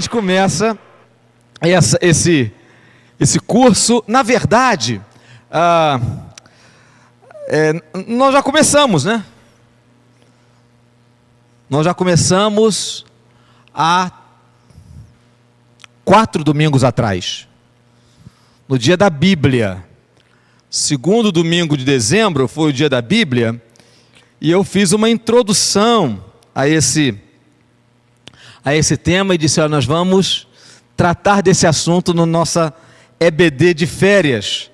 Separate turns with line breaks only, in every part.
gente começa esse curso. Na verdade, nós já começamos, né? Nós já começamos há 4 domingos atrás, no dia da Bíblia. Segundo domingo de dezembro foi o dia da Bíblia, e eu fiz uma introdução a esse tema e disse: nós vamos tratar desse assunto no nossa EBD de férias.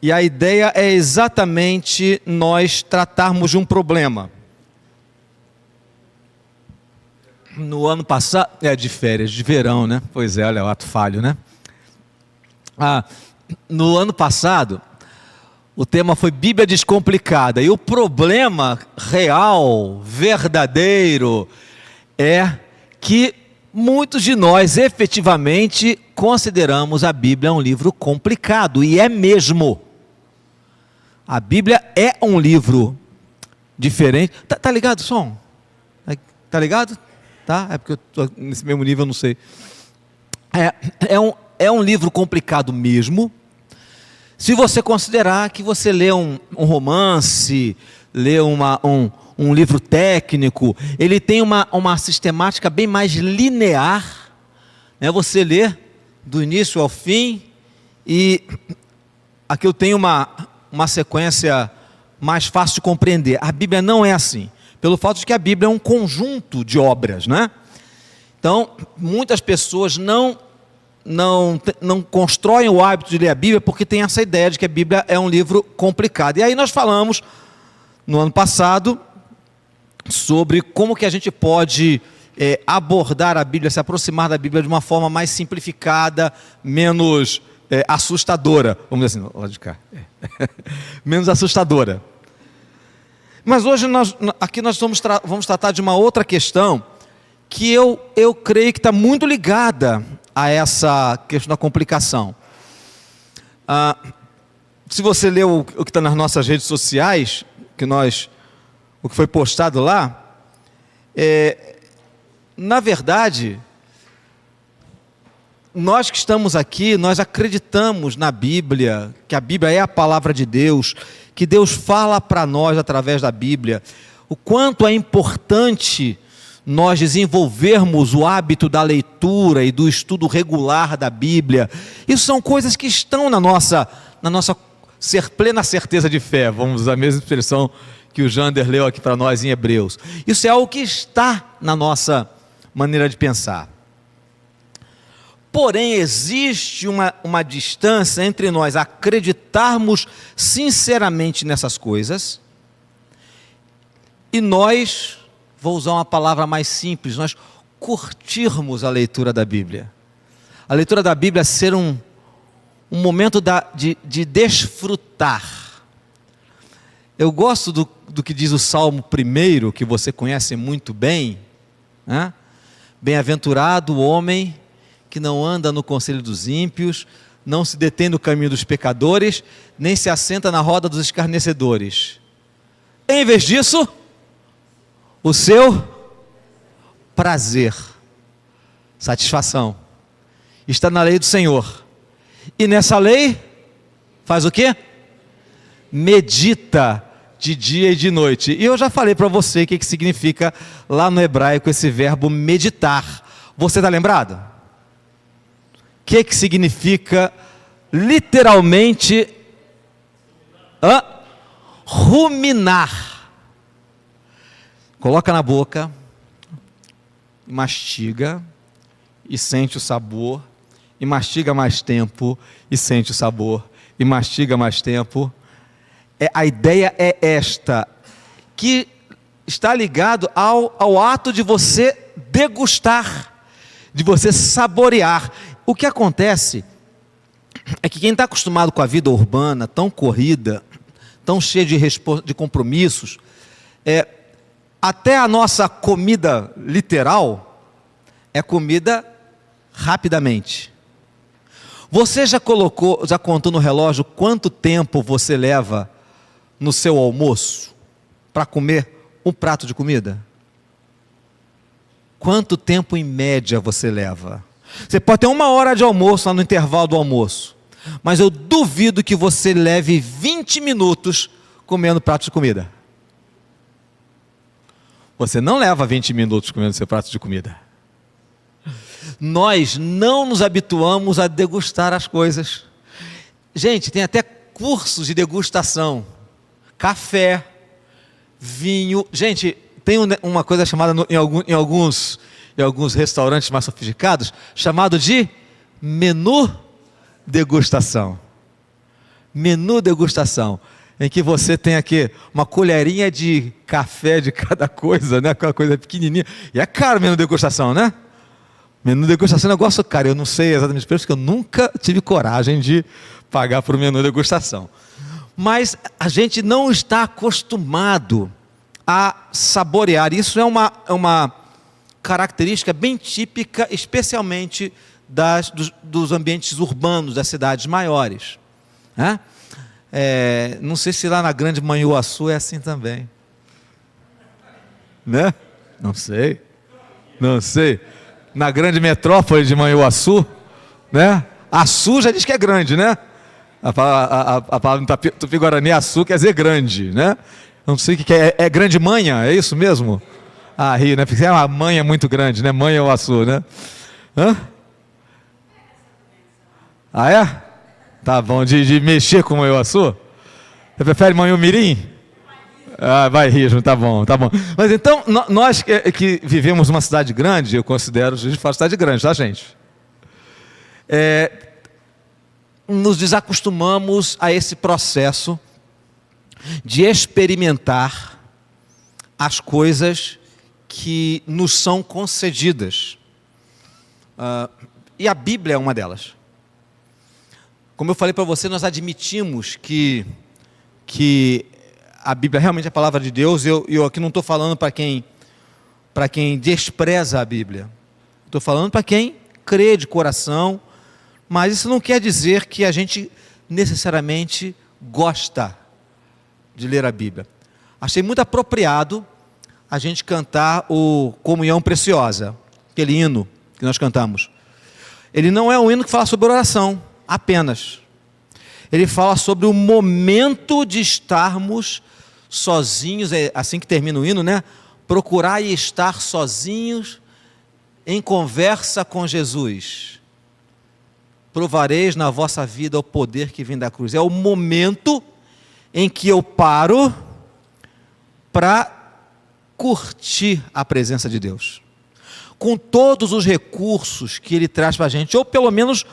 E a ideia é exatamente nós tratarmos de um problema. No ano passado, de férias, de verão, né? Pois é, olha o ato falho, né? No ano passado, o tema foi Bíblia Descomplicada. E o problema real, verdadeiro, é que muitos de nós efetivamente consideramos a Bíblia um livro complicado. E é mesmo. A Bíblia é um livro diferente. Tá ligado o som? Tá ligado? Tá? É porque eu estou nesse mesmo nível, eu não sei. É um livro complicado mesmo. Se você considerar que você lê um romance, lê um livro técnico, ele tem uma sistemática bem mais linear, né? Você lê do início ao fim, e aquilo tem uma sequência mais fácil de compreender. A Bíblia não é assim, pelo fato de que a Bíblia é um conjunto de obras, né? Então, muitas pessoas não constroem o hábito de ler a Bíblia porque tem essa ideia de que a Bíblia é um livro complicado. E aí nós falamos, no ano passado, sobre como que a gente pode abordar a Bíblia, se aproximar da Bíblia de uma forma mais simplificada, menos assustadora, vamos dizer assim, lá de cá, menos assustadora. Mas hoje aqui nós vamos tratar de uma outra questão que eu creio que está muito ligada a essa questão da complicação. Se você leu o que está nas nossas redes sociais, o que foi postado lá, na verdade, nós que estamos aqui, nós acreditamos na Bíblia, que a Bíblia é a palavra de Deus, que Deus fala para nós através da Bíblia, o quanto é importante nós desenvolvermos o hábito da leitura e do estudo regular da Bíblia. Isso são coisas que estão na nossa plena certeza de fé, vamos usar a mesma expressão que o Jander leu aqui para nós em Hebreus. Isso é algo que está na nossa maneira de pensar. Porém, existe uma distância entre nós acreditarmos sinceramente nessas coisas e nós, vou usar uma palavra mais simples, nós curtirmos a leitura da Bíblia. A leitura da Bíblia ser um momento de desfrutar. Eu gosto do que diz o Salmo 1, que você conhece muito bem, né? Bem-aventurado o homem que não anda no conselho dos ímpios, não se detém no caminho dos pecadores, nem se assenta na roda dos escarnecedores. Em vez disso, o seu prazer, satisfação, está na lei do Senhor. E nessa lei, faz o quê? Medita de dia e de noite. E eu já falei para você o que significa lá no hebraico esse verbo meditar. Você está lembrado? O que significa literalmente ruminar? Coloca na boca, mastiga e sente o sabor, e mastiga mais tempo e sente o sabor, e mastiga mais tempo. A ideia é esta, que está ligado ao ato de você degustar, de você saborear. O que acontece é que quem está acostumado com a vida urbana, tão corrida, tão cheia de compromissos, até a nossa comida literal é comida rapidamente. Você já contou no relógio quanto tempo você leva no seu almoço para comer um prato de comida? Quanto tempo em média você leva? Você pode ter 1 hora de almoço lá no intervalo do almoço, mas eu duvido que você leve 20 minutos comendo prato de comida. Você não leva 20 minutos comendo seu prato de comida. Nós não nos habituamos a degustar as coisas. Gente, tem até cursos de degustação. Café, vinho. Gente, tem uma coisa chamada em alguns restaurantes mais sofisticados, chamado de menu degustação. Menu degustação, em que você tem aqui uma colherinha de café de cada coisa, né? Aquela coisa pequenininha. E é caro o menu degustação, né? Menu degustação é um negócio caro. Eu não sei exatamente o preço, porque eu nunca tive coragem de pagar por um menu degustação. Mas a gente não está acostumado a saborear. Isso é uma característica bem típica, especialmente dos ambientes urbanos, das cidades maiores, né? Não sei se lá na Grande Manhuaçu é assim também, né? Não sei. Na grande metrópole de Manhuaçu, né? Açu já diz que é grande, né? A palavra no Tupi-Guarani, açu, quer dizer grande, né? Não sei o que é grande manha, é isso mesmo? Ah, Rio, né? Porque é uma manha muito grande, né? Manha ou açu, né? Hã? Ah, é? Tá bom, de mexer com o Manhuaçu? Você prefere Manhumirim? Ah, vai Rio, tá bom. Mas então, nós que vivemos numa cidade grande, eu considero Juiz de Fora cidade grande, tá, gente? Nos desacostumamos a esse processo de experimentar as coisas que nos são concedidas. E a Bíblia é uma delas. Como eu falei para você, nós admitimos que a Bíblia realmente é a palavra de Deus. Eu aqui não estou falando para quem despreza a Bíblia. Estou falando para quem crê de coração, mas isso não quer dizer que a gente necessariamente gosta de ler a Bíblia. Achei muito apropriado a gente cantar o Comunhão Preciosa, aquele hino que nós cantamos. Ele não é um hino que fala sobre oração apenas. Ele fala sobre o momento de estarmos sozinhos, é assim que termina o hino, né? Procurar e estar sozinhos em conversa com Jesus. Provareis na vossa vida o poder que vem da cruz. É o momento em que eu paro para curtir a presença de Deus, com todos os recursos que Ele traz para a gente, ou pelo menos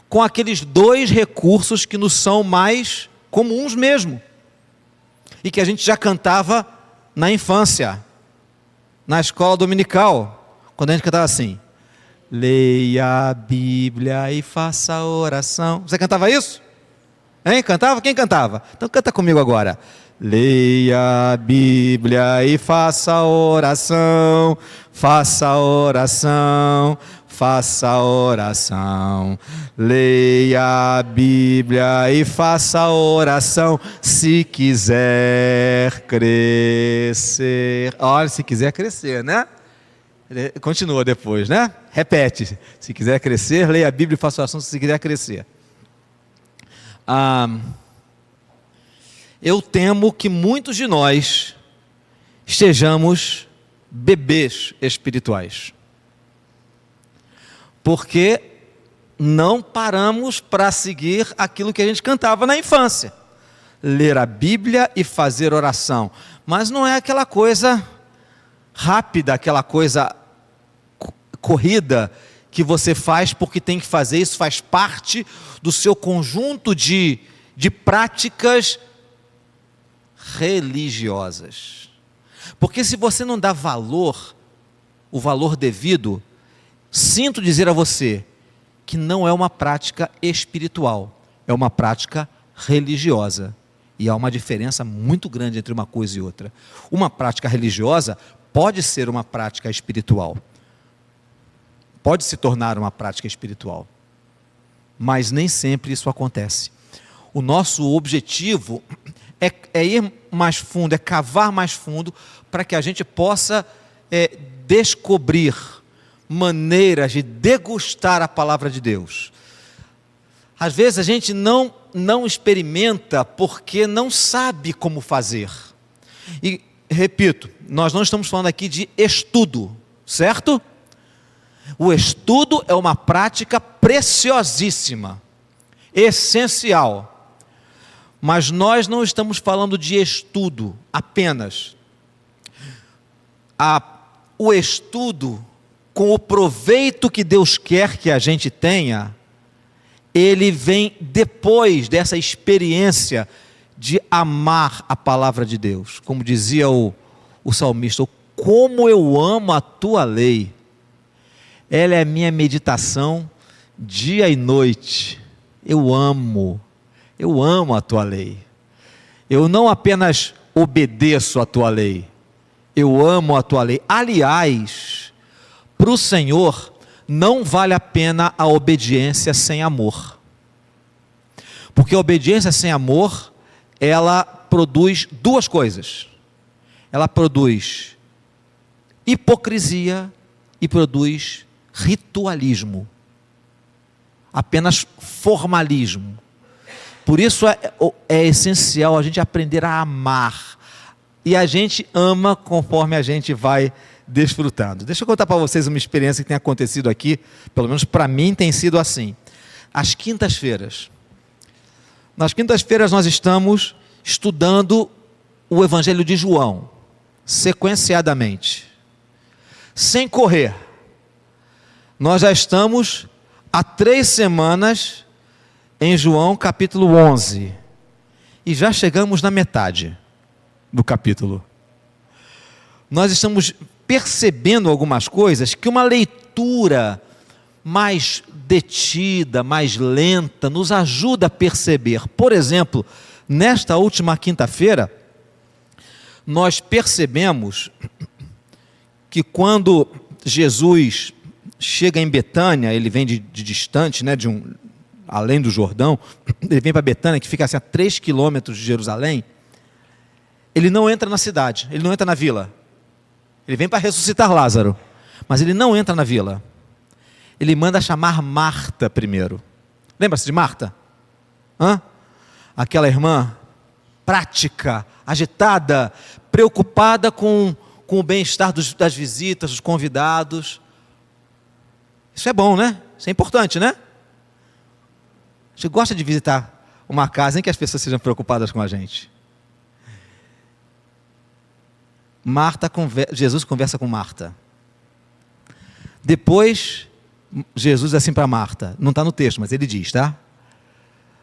com aqueles 2 recursos que nos são mais comuns mesmo, e que a gente já cantava na infância, na escola dominical, quando a gente cantava assim: leia a Bíblia e faça oração. Você cantava isso? Hein? Cantava? Quem cantava? Então canta comigo agora. Leia a Bíblia e faça oração, faça oração, faça oração. Leia a Bíblia e faça oração, se quiser crescer. Olha, se quiser crescer, né? Continua depois, né? Repete. Se quiser crescer, leia a Bíblia e faça oração, se quiser crescer. Eu temo que muitos de nós estejamos bebês espirituais, porque não paramos para seguir aquilo que a gente cantava na infância, ler a Bíblia e fazer oração, mas não é aquela coisa rápida, aquela coisa corrida que você faz porque tem que fazer. Isso faz parte do seu conjunto de práticas religiosas. Porque se você não dá valor, o valor devido, sinto dizer a você que não é uma prática espiritual, é uma prática religiosa. E há uma diferença muito grande entre uma coisa e outra. Uma prática religiosa pode ser uma prática espiritual, pode se tornar uma prática espiritual, mas nem sempre isso acontece. O nosso objetivo é ir mais fundo, é cavar mais fundo, para que a gente possa descobrir maneiras de degustar a palavra de Deus. Às vezes a gente não experimenta porque não sabe como fazer. E, repito, nós não estamos falando aqui de estudo, certo? O estudo é uma prática preciosíssima, essencial. Mas nós não estamos falando de estudo apenas. O estudo, com o proveito que Deus quer que a gente tenha, ele vem depois dessa experiência de amar a palavra de Deus. Como dizia o salmista, como eu amo a tua lei. Ela é a minha meditação dia e noite. Eu amo a tua lei. Eu não apenas obedeço a tua lei, eu amo a tua lei. Aliás, para o Senhor, não vale a pena a obediência sem amor. Porque a obediência sem amor, ela produz duas coisas. Ela produz hipocrisia e produz ritualismo. Apenas formalismo. Por isso é essencial a gente aprender a amar. E a gente ama conforme a gente vai desfrutando. Deixa eu contar para vocês uma experiência que tem acontecido aqui, pelo menos para mim tem sido assim. Às quintas-feiras. Nas quintas-feiras nós estamos estudando o Evangelho de João, sequenciadamente, sem correr. Nós já estamos há 3 semanas em João capítulo 11 e já chegamos na metade do capítulo. Nós estamos percebendo algumas coisas que uma leitura mais detida, mais lenta, nos ajuda a perceber. Por exemplo, nesta última quinta-feira, nós percebemos que quando Jesus chega em Betânia, ele vem de distante, né, além do Jordão, ele vem para Betânia, que fica assim, a 3 quilômetros de Jerusalém. Ele não entra na cidade, ele não entra na vila. Ele vem para ressuscitar Lázaro, mas ele não entra na vila. Ele manda chamar Marta primeiro. Lembra-se de Marta? Aquela irmã prática, agitada, preocupada com o bem-estar das visitas, dos convidados. Isso é bom, né? Isso é importante, né? A gente gosta de visitar uma casa em que as pessoas sejam preocupadas com a gente. Jesus conversa com Marta. Depois, Jesus diz assim para Marta, não está no texto, mas ele diz, tá?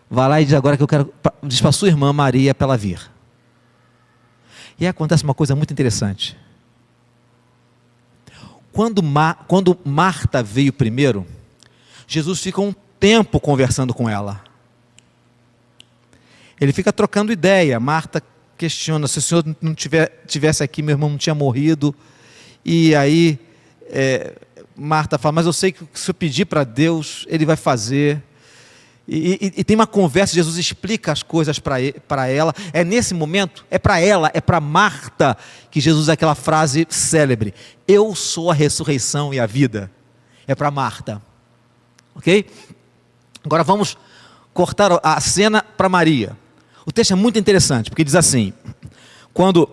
Vai lá e diz agora que eu quero, diz para sua irmã Maria para ela vir. E aí acontece uma coisa muito interessante. Quando Marta veio primeiro, Jesus fica um tempo conversando com ela. Ele fica trocando ideia. Marta questiona, se o Senhor não tivesse aqui, meu irmão não tinha morrido. E aí Marta fala, mas eu sei que se eu pedir para Deus, Ele vai fazer. E tem uma conversa, Jesus explica as coisas para ela. É nesse momento, é para ela, é para Marta, que Jesus usa aquela frase célebre: eu sou a ressurreição e a vida. É para Marta. Ok? Agora vamos cortar a cena para Maria. O texto é muito interessante, porque diz assim: quando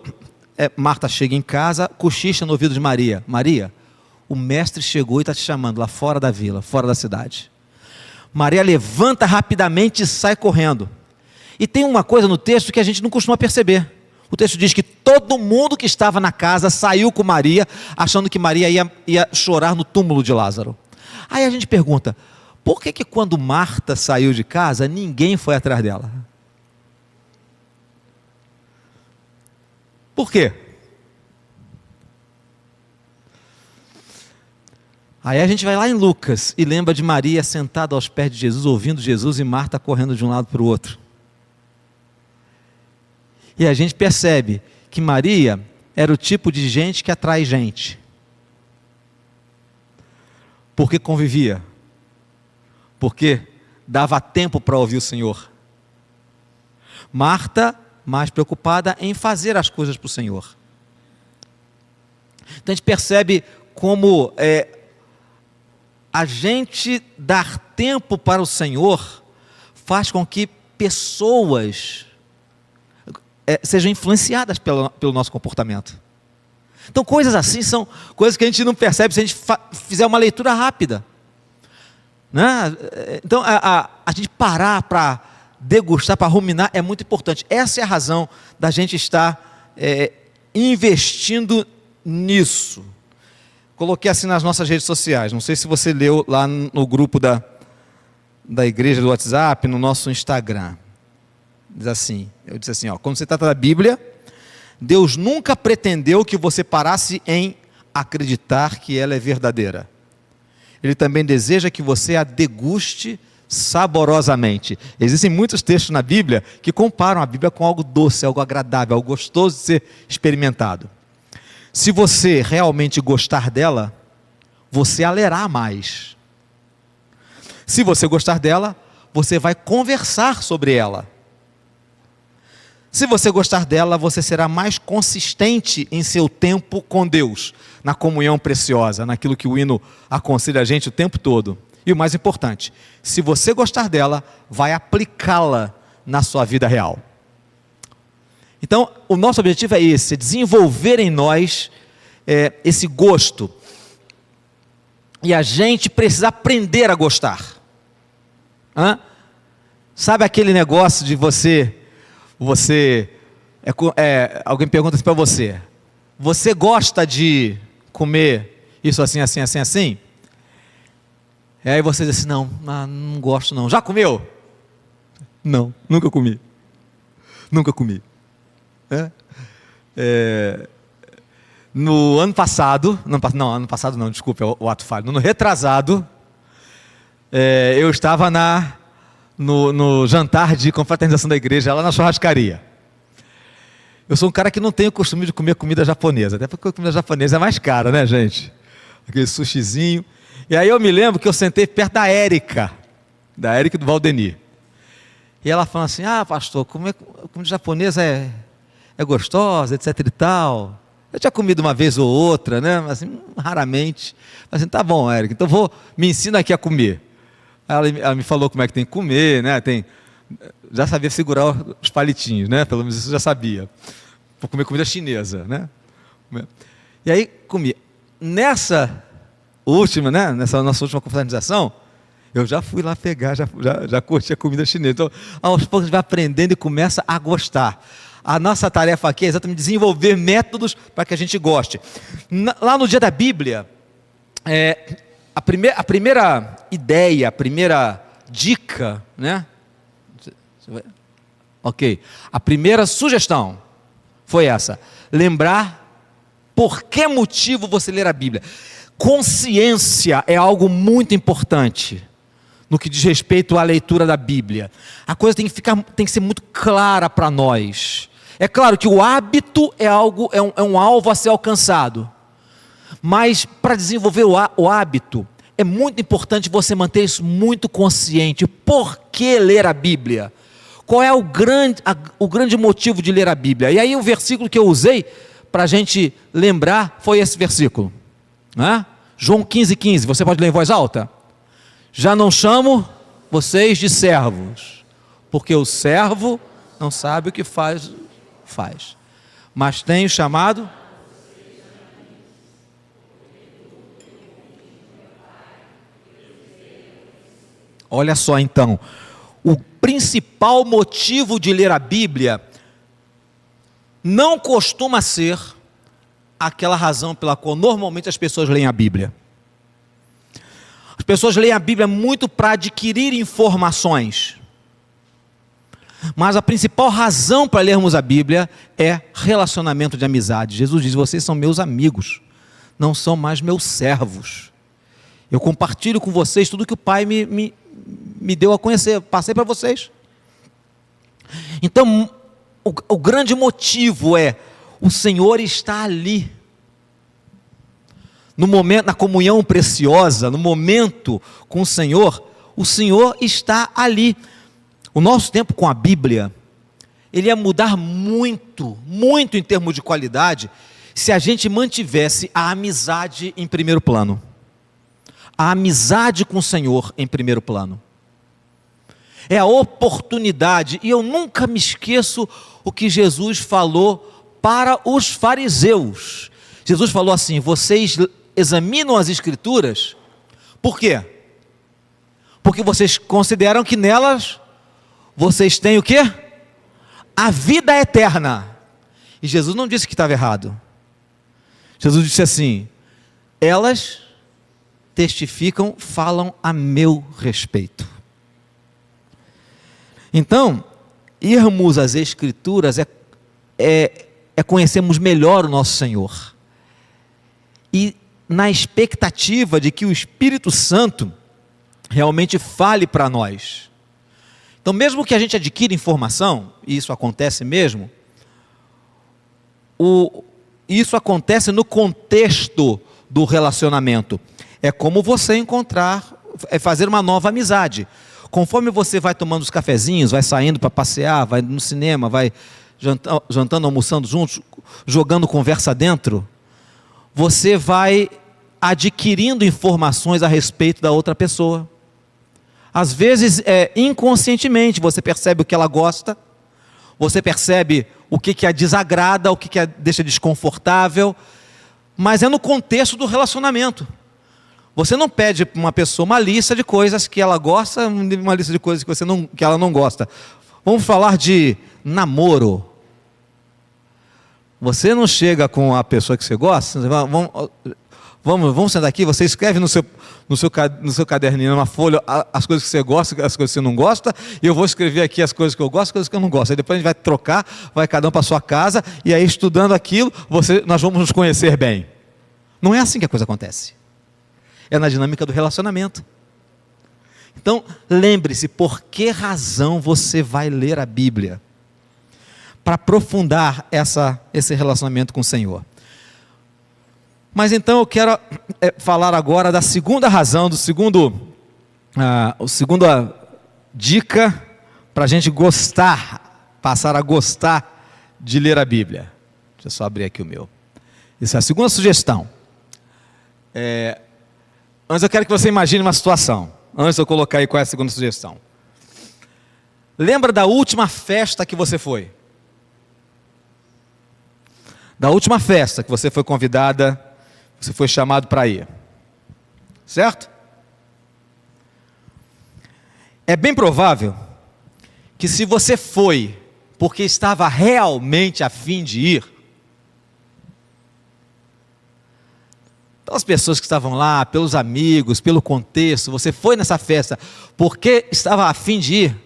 Marta chega em casa, cochicha no ouvido de Maria: Maria, o mestre chegou e está te chamando lá fora da vila, fora da cidade. Maria levanta rapidamente e sai correndo. E tem uma coisa no texto que a gente não costuma perceber. O texto diz que todo mundo que estava na casa saiu com Maria, achando que Maria ia chorar no túmulo de Lázaro. Aí a gente pergunta, por que quando Marta saiu de casa, ninguém foi atrás dela? Por quê? Aí a gente vai lá em Lucas e lembra de Maria sentada aos pés de Jesus, ouvindo Jesus, e Marta correndo de um lado para o outro. E a gente percebe que Maria era o tipo de gente que atrai gente. Porque convivia. Porque dava tempo para ouvir o Senhor. Marta, mais preocupada em fazer as coisas para o Senhor. Então a gente percebe como a gente dar tempo para o Senhor faz com que pessoas sejam influenciadas pelo nosso comportamento. Então, coisas assim são coisas que a gente não percebe se a gente fizer uma leitura rápida, né? Então, a gente parar para degustar, para ruminar, é muito importante. Essa é a razão da gente estar investindo nisso. Coloquei assim nas nossas redes sociais, não sei se você leu lá no grupo da igreja do WhatsApp, no nosso Instagram. Diz assim, eu disse assim, quando se trata da Bíblia, Deus nunca pretendeu que você parasse em acreditar que ela é verdadeira. Ele também deseja que você a deguste saborosamente. Existem muitos textos na Bíblia que comparam a Bíblia com algo doce, algo agradável, algo gostoso de ser experimentado. Se você realmente gostar dela, você a lerá mais. Se você gostar dela, você vai conversar sobre ela. Se você gostar dela, você será mais consistente em seu tempo com Deus, na comunhão preciosa, naquilo que o hino aconselha a gente o tempo todo. E o mais importante, se você gostar dela, vai aplicá-la na sua vida real. Então, o nosso objetivo é esse, é desenvolver em nós esse gosto. E a gente precisa aprender a gostar. Sabe aquele negócio de alguém pergunta assim para você, você gosta de comer isso assim, assim, assim, assim? E aí você diz assim, não gosto não. Já comeu? Não, nunca comi. Nunca comi. No ano passado, desculpa, o ato falho. No ano retrasado, eu estava no jantar de confraternização da igreja, lá na churrascaria. Eu sou um cara que não tem o costume de comer comida japonesa, até porque a comida japonesa é mais cara, né, gente? Aquele sushizinho. E aí eu me lembro que eu sentei perto da Érica e do Valdenir. E ela falou assim, pastor, comida japonesa é gostosa, etc e tal. Eu tinha comido uma vez ou outra, né? Mas assim, raramente. Mas assim, tá bom, Érica, então me ensina aqui a comer. Ela me falou como é que tem que comer, né? Já sabia segurar os palitinhos, né? Pelo menos isso eu já sabia. Vou comer comida chinesa, né? E aí comi. Nessa nossa última confraternização, eu já fui lá pegar, já curti a comida chinesa. Então, aos poucos a gente vai aprendendo e começa a gostar. A nossa tarefa aqui é exatamente desenvolver métodos para que a gente goste. Lá no Dia da Bíblia, a primeira ideia, a primeira dica, né? Ok. A primeira sugestão foi essa: lembrar por que motivo você ler a Bíblia. Consciência é algo muito importante no que diz respeito à leitura da Bíblia. A coisa tem que ser muito clara para nós. É claro que o hábito é um alvo a ser alcançado. Mas para desenvolver o hábito, é muito importante você manter isso muito consciente. Por que ler a Bíblia? Qual é o grande motivo de ler a Bíblia? E aí o versículo que eu usei para a gente lembrar foi esse versículo. João 15,15, você pode ler em voz alta? Já não chamo vocês de servos, porque o servo não sabe o que faz, mas tenho chamado. Olha só então, o principal motivo de ler a Bíblia não costuma ser aquela razão pela qual normalmente as pessoas leem a Bíblia. As pessoas leem a Bíblia muito para adquirir informações. Mas a principal razão para lermos a Bíblia é relacionamento de amizade. Jesus diz, vocês são meus amigos, não são mais meus servos. Eu compartilho com vocês tudo que o Pai me deu a conhecer, passei para vocês. Então, o grande motivo é, o Senhor está ali, no momento, na comunhão preciosa, no momento com o Senhor está ali. O nosso tempo com a Bíblia, ele ia mudar muito, muito em termos de qualidade, se a gente mantivesse a amizade em primeiro plano. a amizade com o Senhor em primeiro plano. É a oportunidade, e eu nunca me esqueço o que Jesus falou para os fariseus. Jesus falou assim: vocês examinam as Escrituras, por quê? Porque vocês consideram que nelas vocês têm o quê? A vida eterna. E Jesus não disse que estava errado. Jesus disse assim: elas testificam, falam a meu respeito. Então, irmos às Escrituras é conhecermos melhor o nosso Senhor. E na expectativa de que o Espírito Santo realmente fale para nós. Então, mesmo que a gente adquira informação, e isso acontece mesmo, isso acontece no contexto do relacionamento. É como você fazer uma nova amizade. Conforme você vai tomando os cafezinhos, vai saindo para passear, vai no cinema, vai jantando, almoçando juntos, jogando conversa dentro, você vai adquirindo informações a respeito da outra pessoa. Às vezes, inconscientemente, você percebe o que ela gosta, você percebe o que a desagrada, o que a deixa desconfortável, mas é no contexto do relacionamento. Você não pede para uma pessoa uma lista de coisas que ela gosta, uma lista de coisas que ela não gosta. Vamos falar de namoro. Você não chega com a pessoa que você gosta, vamos sentar aqui, você escreve no seu caderninho, numa folha, as coisas que você gosta, as coisas que você não gosta, e eu vou escrever aqui as coisas que eu gosto, as coisas que eu não gosto. Aí depois a gente vai trocar, vai cada um para a sua casa, e aí estudando aquilo, nós vamos nos conhecer bem. Não é assim que a coisa acontece. É na dinâmica do relacionamento. Então, lembre-se, por que razão você vai ler a Bíblia? Para aprofundar esse relacionamento com o Senhor. Mas então eu quero falar agora da segunda razão, a segunda dica para a gente passar a gostar de ler a Bíblia. Deixa eu só abrir aqui o meu. Essa é a segunda sugestão. Mas eu quero que você imagine uma situação. Antes de eu colocar aí qual é a segunda sugestão. Lembra da última festa que você foi? Da última festa que você foi convidada, você foi chamado para ir. Certo? É bem provável que se você foi porque estava realmente a fim de ir, pelas pessoas que estavam lá, pelos amigos, pelo contexto, você foi nessa festa porque estava a fim de ir,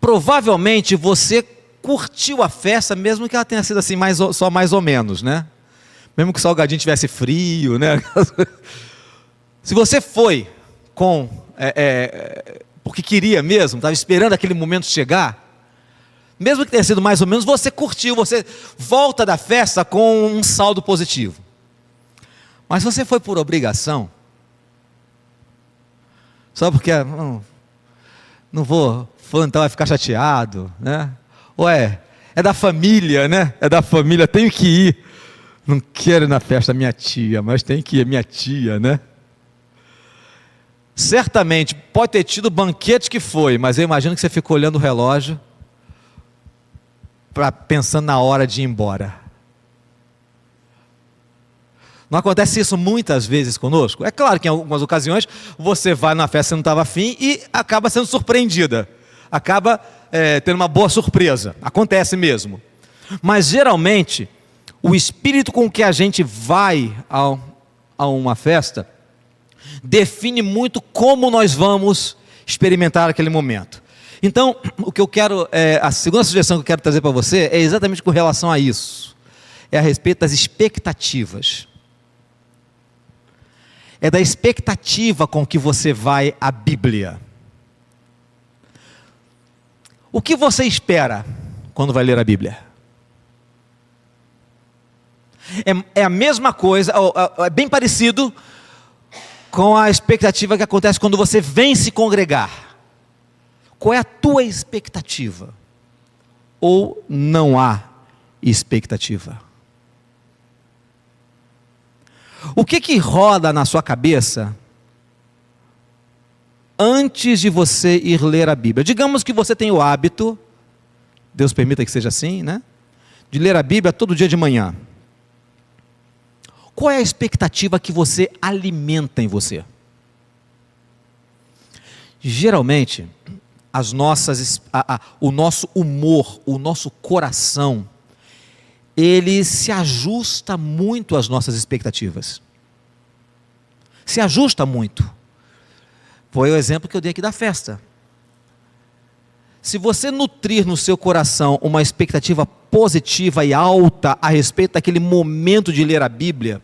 provavelmente você curtiu a festa, mesmo que ela tenha sido assim, só mais ou menos, né? Mesmo que o salgadinho tivesse frio, né? Se você foi porque queria mesmo, estava esperando aquele momento chegar, mesmo que tenha sido mais ou menos, você curtiu, você volta da festa com um saldo positivo. Mas se você foi por obrigação, só porque não vou, então vai ficar chateado, né? Ou é da família, né? É da família, tenho que ir. Não quero ir na festa da minha tia, mas tem que ir, minha tia, né? Certamente, pode ter tido o banquete que foi, mas eu imagino que você ficou olhando o relógio, pensando na hora de ir embora. Não acontece isso muitas vezes conosco? É claro que em algumas ocasiões você vai na festa que você não estava afim e acaba sendo surpreendida. Acaba tendo uma boa surpresa. Acontece mesmo. Mas geralmente, o espírito com que a gente vai a uma festa define muito como nós vamos experimentar aquele momento. Então, o que eu quero, a segunda sugestão que eu quero trazer para você é exatamente com relação a isso. É a respeito das expectativas. É da expectativa com que você vai à Bíblia. O que você espera quando vai ler a Bíblia? É a mesma coisa, é bem parecido com a expectativa que acontece quando você vem se congregar. Qual é a tua expectativa? Ou não há expectativa? O que roda na sua cabeça antes de você ir ler a Bíblia. Digamos que você tem o hábito, Deus permita que seja assim, né? De ler a Bíblia todo dia de manhã. Qual é a expectativa que você alimenta em você? Geralmente, o nosso humor, o nosso coração, ele se ajusta muito às nossas expectativas. Se ajusta muito. Foi o exemplo que eu dei aqui da festa. Se você nutrir no seu coração uma expectativa positiva e alta a respeito daquele momento de ler a Bíblia,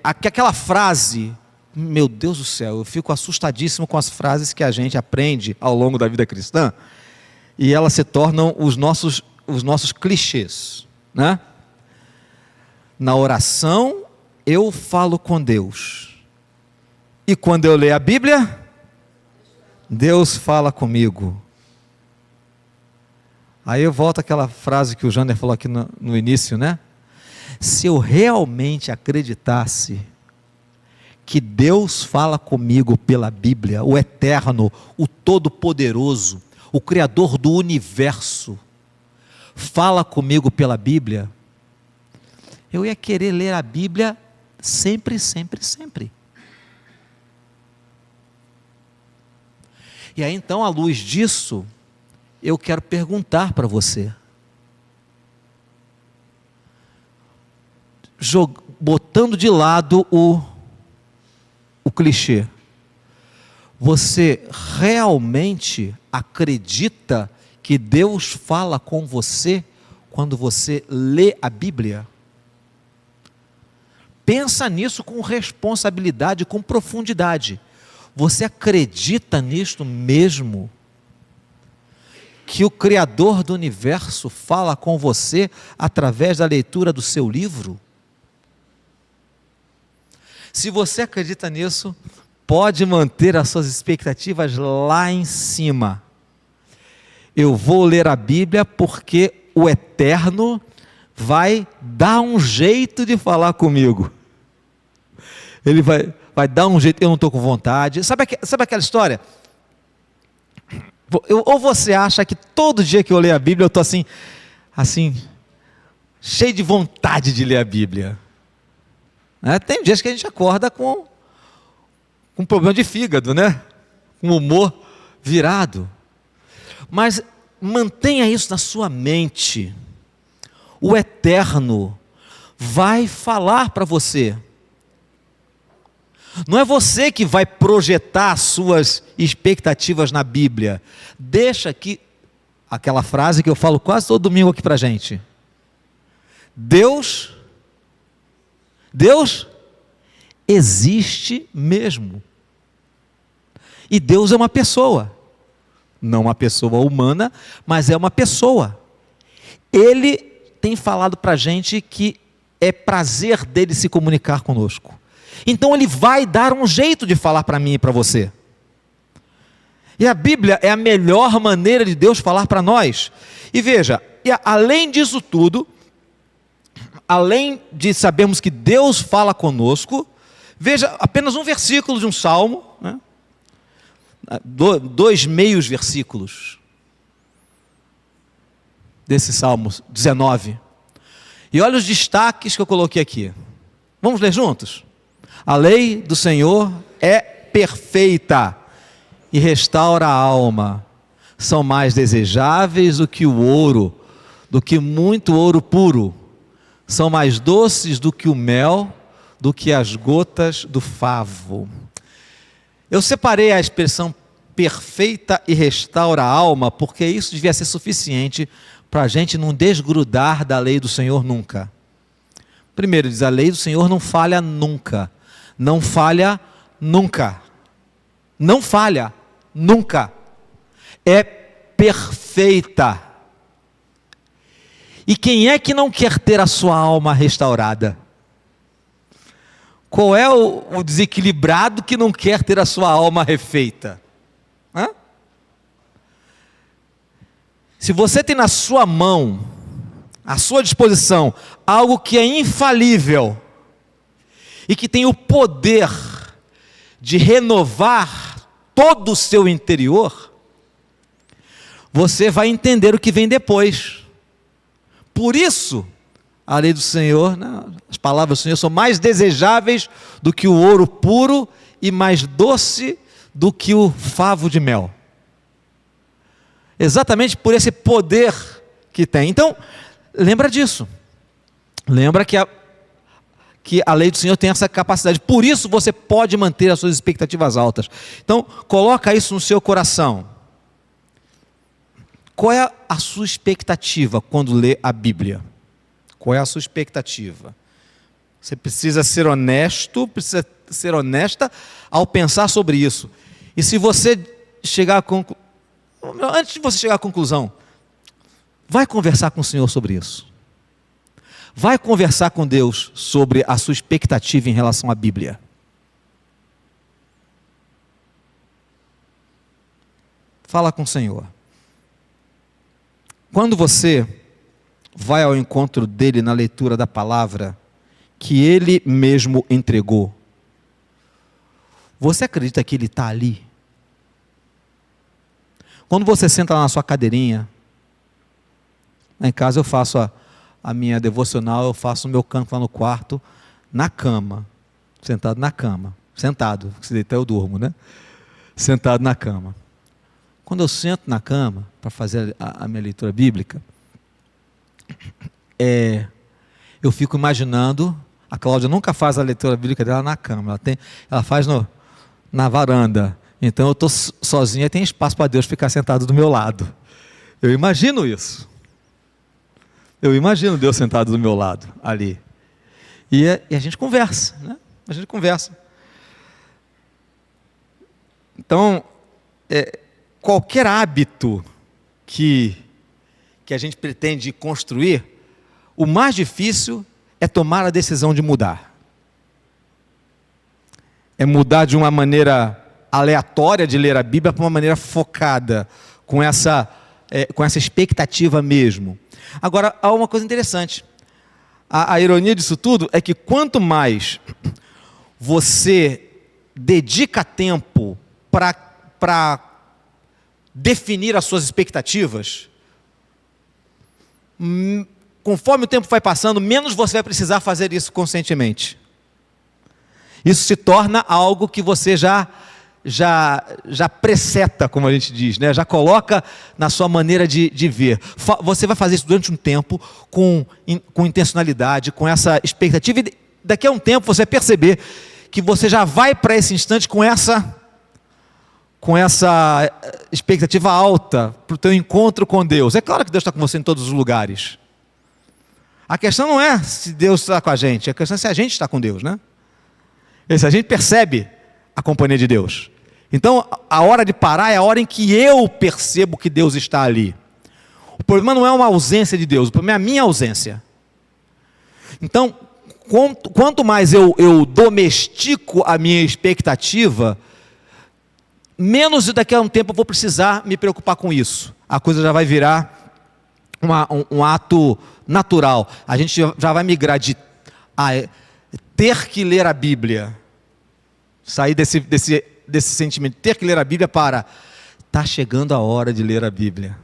aquela frase, meu Deus do céu, eu fico assustadíssimo com as frases que a gente aprende ao longo da vida cristã, e elas se tornam os nossos clichês, né? Na oração, eu falo com Deus. E quando eu leio a Bíblia, Deus fala comigo. Aí eu volto àquela frase que o Jander falou aqui no início, né? Se eu realmente acreditasse que Deus fala comigo pela Bíblia, o Eterno, o Todo-Poderoso, o Criador do Universo, fala comigo pela Bíblia, eu ia querer ler a Bíblia sempre, sempre, sempre. E aí então, à luz disso, eu quero perguntar para você, botando de lado o clichê, você realmente acredita que Deus fala com você quando você lê a Bíblia? Pensa nisso com responsabilidade, com profundidade. Você acredita nisto mesmo? Que o Criador do Universo fala com você através da leitura do seu livro? Se você acredita nisso, pode manter as suas expectativas lá em cima. Eu vou ler a Bíblia porque o Eterno vai dar um jeito de falar comigo. Ele vai dar um jeito, eu não estou com vontade. Sabe aquela história? Ou você acha que todo dia que eu leio a Bíblia eu estou assim, cheio de vontade de ler a Bíblia. Tem dias que a gente acorda com um problema de fígado, né? Com o humor virado. Mas mantenha isso na sua mente. O Eterno vai falar para você. Não é você que vai projetar suas expectativas na Bíblia. Deixa aqui aquela frase que eu falo quase todo domingo aqui para a gente. Deus existe mesmo. E Deus é uma pessoa. Não uma pessoa humana, mas é uma pessoa. Ele tem falado para a gente que é prazer dele se comunicar conosco. Então ele vai dar um jeito de falar para mim e para você. E a Bíblia é a melhor maneira de Deus falar para nós. E veja, além disso tudo, além de sabermos que Deus fala conosco, veja apenas um versículo de um salmo, né? 2 meios versículos desse Salmo 19. E olha os destaques que eu coloquei aqui. Vamos ler juntos? A lei do Senhor é perfeita e restaura a alma. São mais desejáveis do que o ouro, do que muito ouro puro. São mais doces do que o mel, do que as gotas do favo. Eu separei a expressão perfeita e restaura a alma, porque isso devia ser suficiente para a gente não desgrudar da lei do Senhor nunca. Primeiro diz, a lei do Senhor não falha nunca. Não falha nunca. Não falha nunca. É perfeita. E quem é que não quer ter a sua alma restaurada? Qual é o desequilibrado que não quer ter a sua alma refeita? Se você tem na sua mão, à sua disposição, algo que é infalível e que tem o poder de renovar todo o seu interior, você vai entender o que vem depois. Por isso, a lei do Senhor, as palavras do Senhor são mais desejáveis do que o ouro puro e mais doce do que o favo de mel. Exatamente por esse poder que tem. Então, lembra disso. Lembra que a lei do Senhor tem essa capacidade. Por isso você pode manter as suas expectativas altas. Então, coloca isso no seu coração. Qual é a sua expectativa quando lê a Bíblia? Qual é a sua expectativa? Você precisa ser honesto, precisa ser honesta ao pensar sobre isso. E se você chegar a antes de você chegar à conclusão, vai conversar com o Senhor sobre isso. Vai conversar com Deus sobre a sua expectativa em relação à Bíblia. Fala com o Senhor. Quando você vai ao encontro dele na leitura da palavra que ele mesmo entregou, você acredita que ele está ali? Quando você senta lá na sua cadeirinha, lá em casa eu faço a minha devocional, eu faço o meu canto lá no quarto, na cama, sentado na cama, sentado, se deitar eu durmo, né? Sentado na cama. Quando eu sento na cama para fazer a minha leitura bíblica, eu fico imaginando, a Cláudia nunca faz a leitura bíblica dela na cama, ela faz na varanda. Então eu estou sozinha e tem espaço para Deus ficar sentado do meu lado. Eu imagino isso. Eu imagino Deus sentado do meu lado, ali. E a gente conversa, né? A gente conversa. Então, qualquer hábito que a gente pretende construir, o mais difícil é tomar a decisão de mudar. É mudar de uma maneira aleatória de ler a Bíblia para uma maneira focada, com essa expectativa mesmo. Agora, há uma coisa interessante. A ironia disso tudo é que quanto mais você dedica tempo para definir as suas expectativas, conforme o tempo vai passando, menos você vai precisar fazer isso conscientemente. Isso se torna algo que você já preseta, como a gente diz, né? Já coloca na sua maneira de ver. Você vai fazer isso durante um tempo, com intencionalidade, com essa expectativa, e daqui a um tempo você vai perceber que você já vai para esse instante com essa expectativa alta para o teu encontro com Deus. É claro que Deus está com você em todos os lugares. A questão não é se Deus está com a gente, a questão é se a gente está com Deus, né? E se a gente percebe a companhia de Deus. Então, a hora de parar é a hora em que eu percebo que Deus está ali. O problema não é uma ausência de Deus, o problema é a minha ausência. Então, quanto mais eu domestico a minha expectativa, menos daqui a um tempo eu vou precisar me preocupar com isso. A coisa já vai virar um ato natural. A gente já vai migrar de ter que ler a Bíblia, sair desse sentimento de ter que ler a Bíblia para está chegando a hora de ler a Bíblia.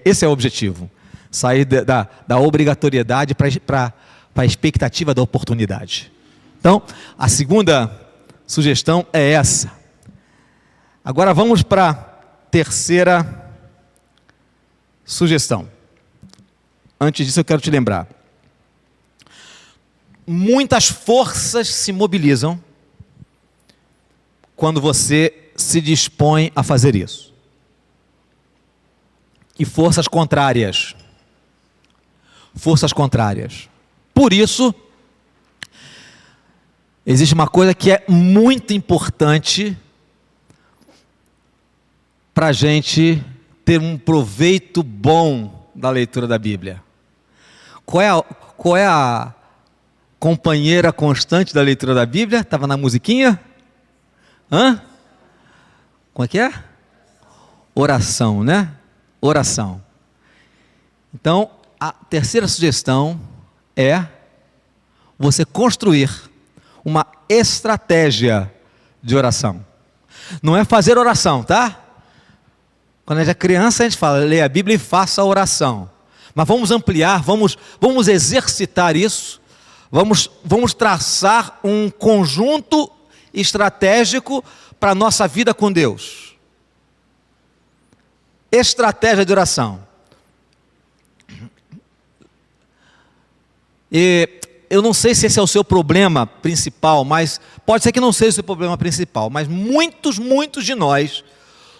Esse é o objetivo. Sair da obrigatoriedade para a expectativa da oportunidade. Então, a segunda sugestão é essa. Agora vamos para a terceira sugestão. Antes disso eu quero te lembrar. Muitas forças se mobilizam quando você se dispõe a fazer isso. E forças contrárias. Forças contrárias. Por isso, existe uma coisa que é muito importante para a gente ter um proveito bom da leitura da Bíblia. Qual é a companheira constante da leitura da Bíblia? Estava na musiquinha? Como é que é? Oração, né? Oração. Então, a terceira sugestão é você construir uma estratégia de oração. Não é fazer oração, tá? Quando a gente é criança, a gente fala, leia a Bíblia e faça a oração. Mas vamos ampliar, vamos exercitar isso, vamos traçar um conjunto estratégico para a nossa vida com Deus. Estratégia de oração. E eu não sei se esse é o seu problema principal, mas pode ser que não seja o seu problema principal, mas muitos de nós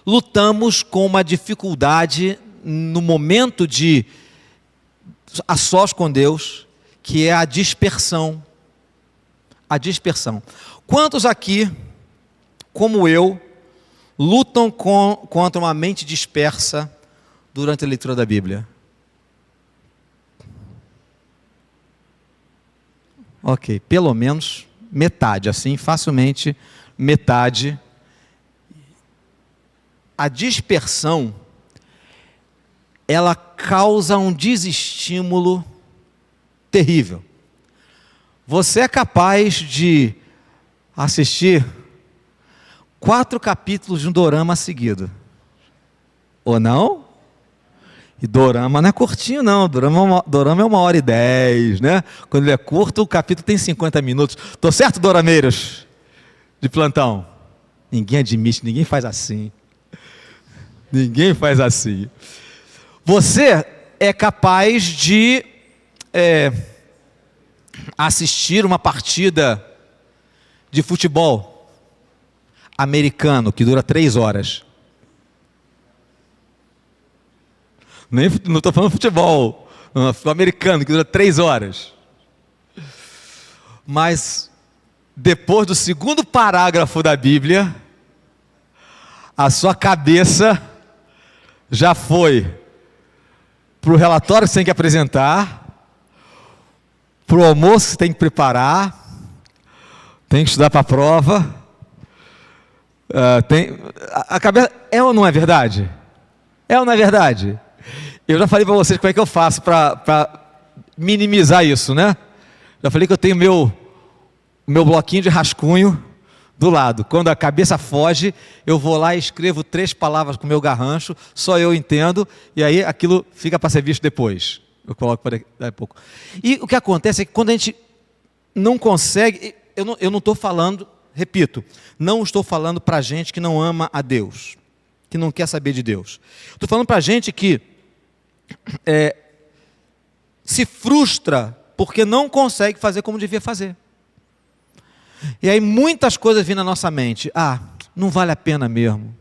lutamos com uma dificuldade no momento de a sós com Deus, que é a dispersão. A dispersão. Quantos aqui, como eu, lutam contra uma mente dispersa durante a leitura da Bíblia? Ok, pelo menos metade, assim, facilmente metade. A dispersão, ela causa um desestímulo terrível. Você é capaz de assistir 4 capítulos de um dorama seguido, ou não? E dorama não é curtinho não, dorama é 1h10, né? Quando ele é curto, o capítulo tem 50 minutos. Tô certo, dorameiros de plantão? Ninguém admite, ninguém faz assim. Ninguém faz assim. Você é capaz de assistir uma partida de futebol americano que dura 3 horas. Não estou falando futebol americano que dura 3 horas. Mas depois do segundo parágrafo da Bíblia, a sua cabeça já foi para o relatório que você tem que apresentar, para o almoço que você tem que preparar, tem que estudar para a prova. A cabeça, é ou não é verdade? É ou não é verdade? Eu já falei para vocês como é que eu faço para minimizar isso, né? Já falei que eu tenho meu bloquinho de rascunho do lado. Quando a cabeça foge, eu vou lá e escrevo 3 palavras com o meu garrancho, só eu entendo, e aí aquilo fica para ser visto depois. Eu coloco para daqui a pouco. E o que acontece é que quando a gente não consegue, eu não estou falando, repito, não estou falando para gente que não ama a Deus, que não quer saber de Deus. Estou falando para gente que se frustra porque não consegue fazer como devia fazer. E aí muitas coisas vêm na nossa mente. Não vale a pena mesmo.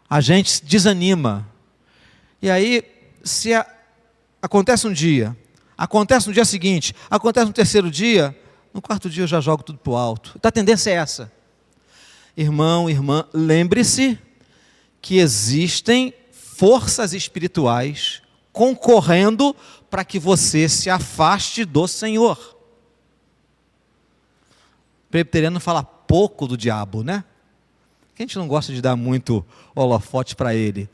A gente se desanima. E aí, acontece um dia, acontece no dia seguinte, acontece no terceiro dia, no quarto dia eu já jogo tudo para o alto. A tendência é essa. Irmão, irmã, lembre-se que existem forças espirituais concorrendo para que você se afaste do Senhor. O presbiteriano fala pouco do diabo, né? A gente não gosta de dar muito holofote para ele.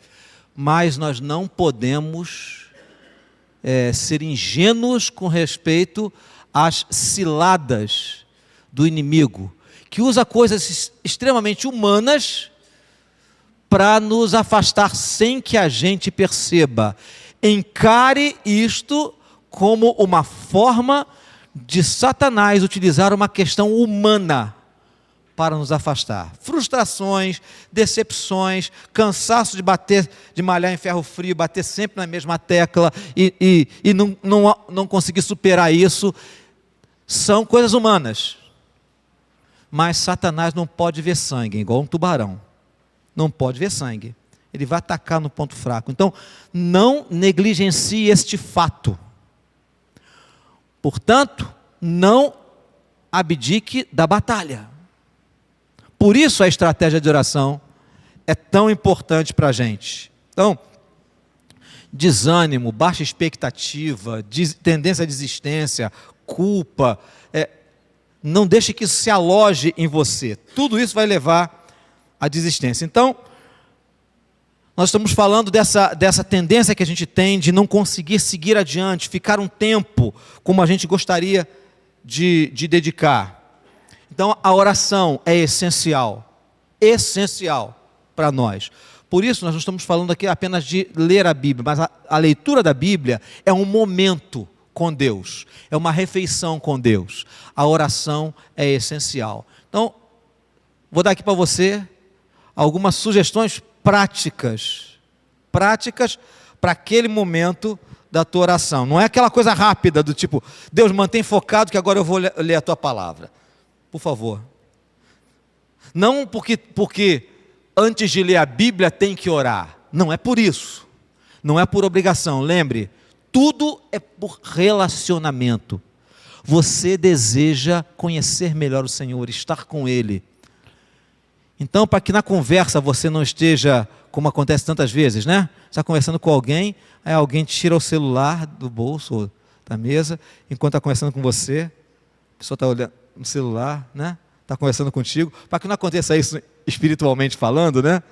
Mas nós não podemos ser ingênuos com respeito às ciladas do inimigo, que usa coisas extremamente humanas para nos afastar sem que a gente perceba. Encare isto como uma forma de Satanás utilizar uma questão humana para nos afastar. Frustrações, decepções, cansaço de malhar em ferro frio, bater sempre na mesma tecla e não conseguir superar isso, são coisas humanas. Mas Satanás não pode ver sangue, igual um tubarão. Não pode ver sangue. Ele vai atacar no ponto fraco. Então, não negligencie este fato. Portanto, não abdique da batalha. Por isso a estratégia de oração é tão importante para a gente. Então, desânimo, baixa expectativa, tendência à desistência, culpa, não deixe que isso se aloje em você. Tudo isso vai levar à desistência. Então, nós estamos falando dessa tendência que a gente tem de não conseguir seguir adiante, ficar um tempo como a gente gostaria de dedicar. Então a oração é essencial para nós. Por isso nós não estamos falando aqui apenas de ler a Bíblia, mas a leitura da Bíblia é um momento com Deus, é uma refeição com Deus. A oração é essencial. Então, vou dar aqui para você algumas sugestões práticas para aquele momento da tua oração. Não é aquela coisa rápida do tipo, Deus, mantém focado que agora eu vou ler a tua palavra. Por favor. Não porque antes de ler a Bíblia tem que orar. Não é por isso. Não é por obrigação. Lembre, tudo é por relacionamento. Você deseja conhecer melhor o Senhor, estar com Ele. Então, para que na conversa você não esteja, como acontece tantas vezes, né? Você está conversando com alguém, aí alguém tira o celular do bolso ou da mesa, enquanto está conversando com você, a pessoa está olhando no celular, né? Está conversando contigo, para que não aconteça isso espiritualmente falando, né?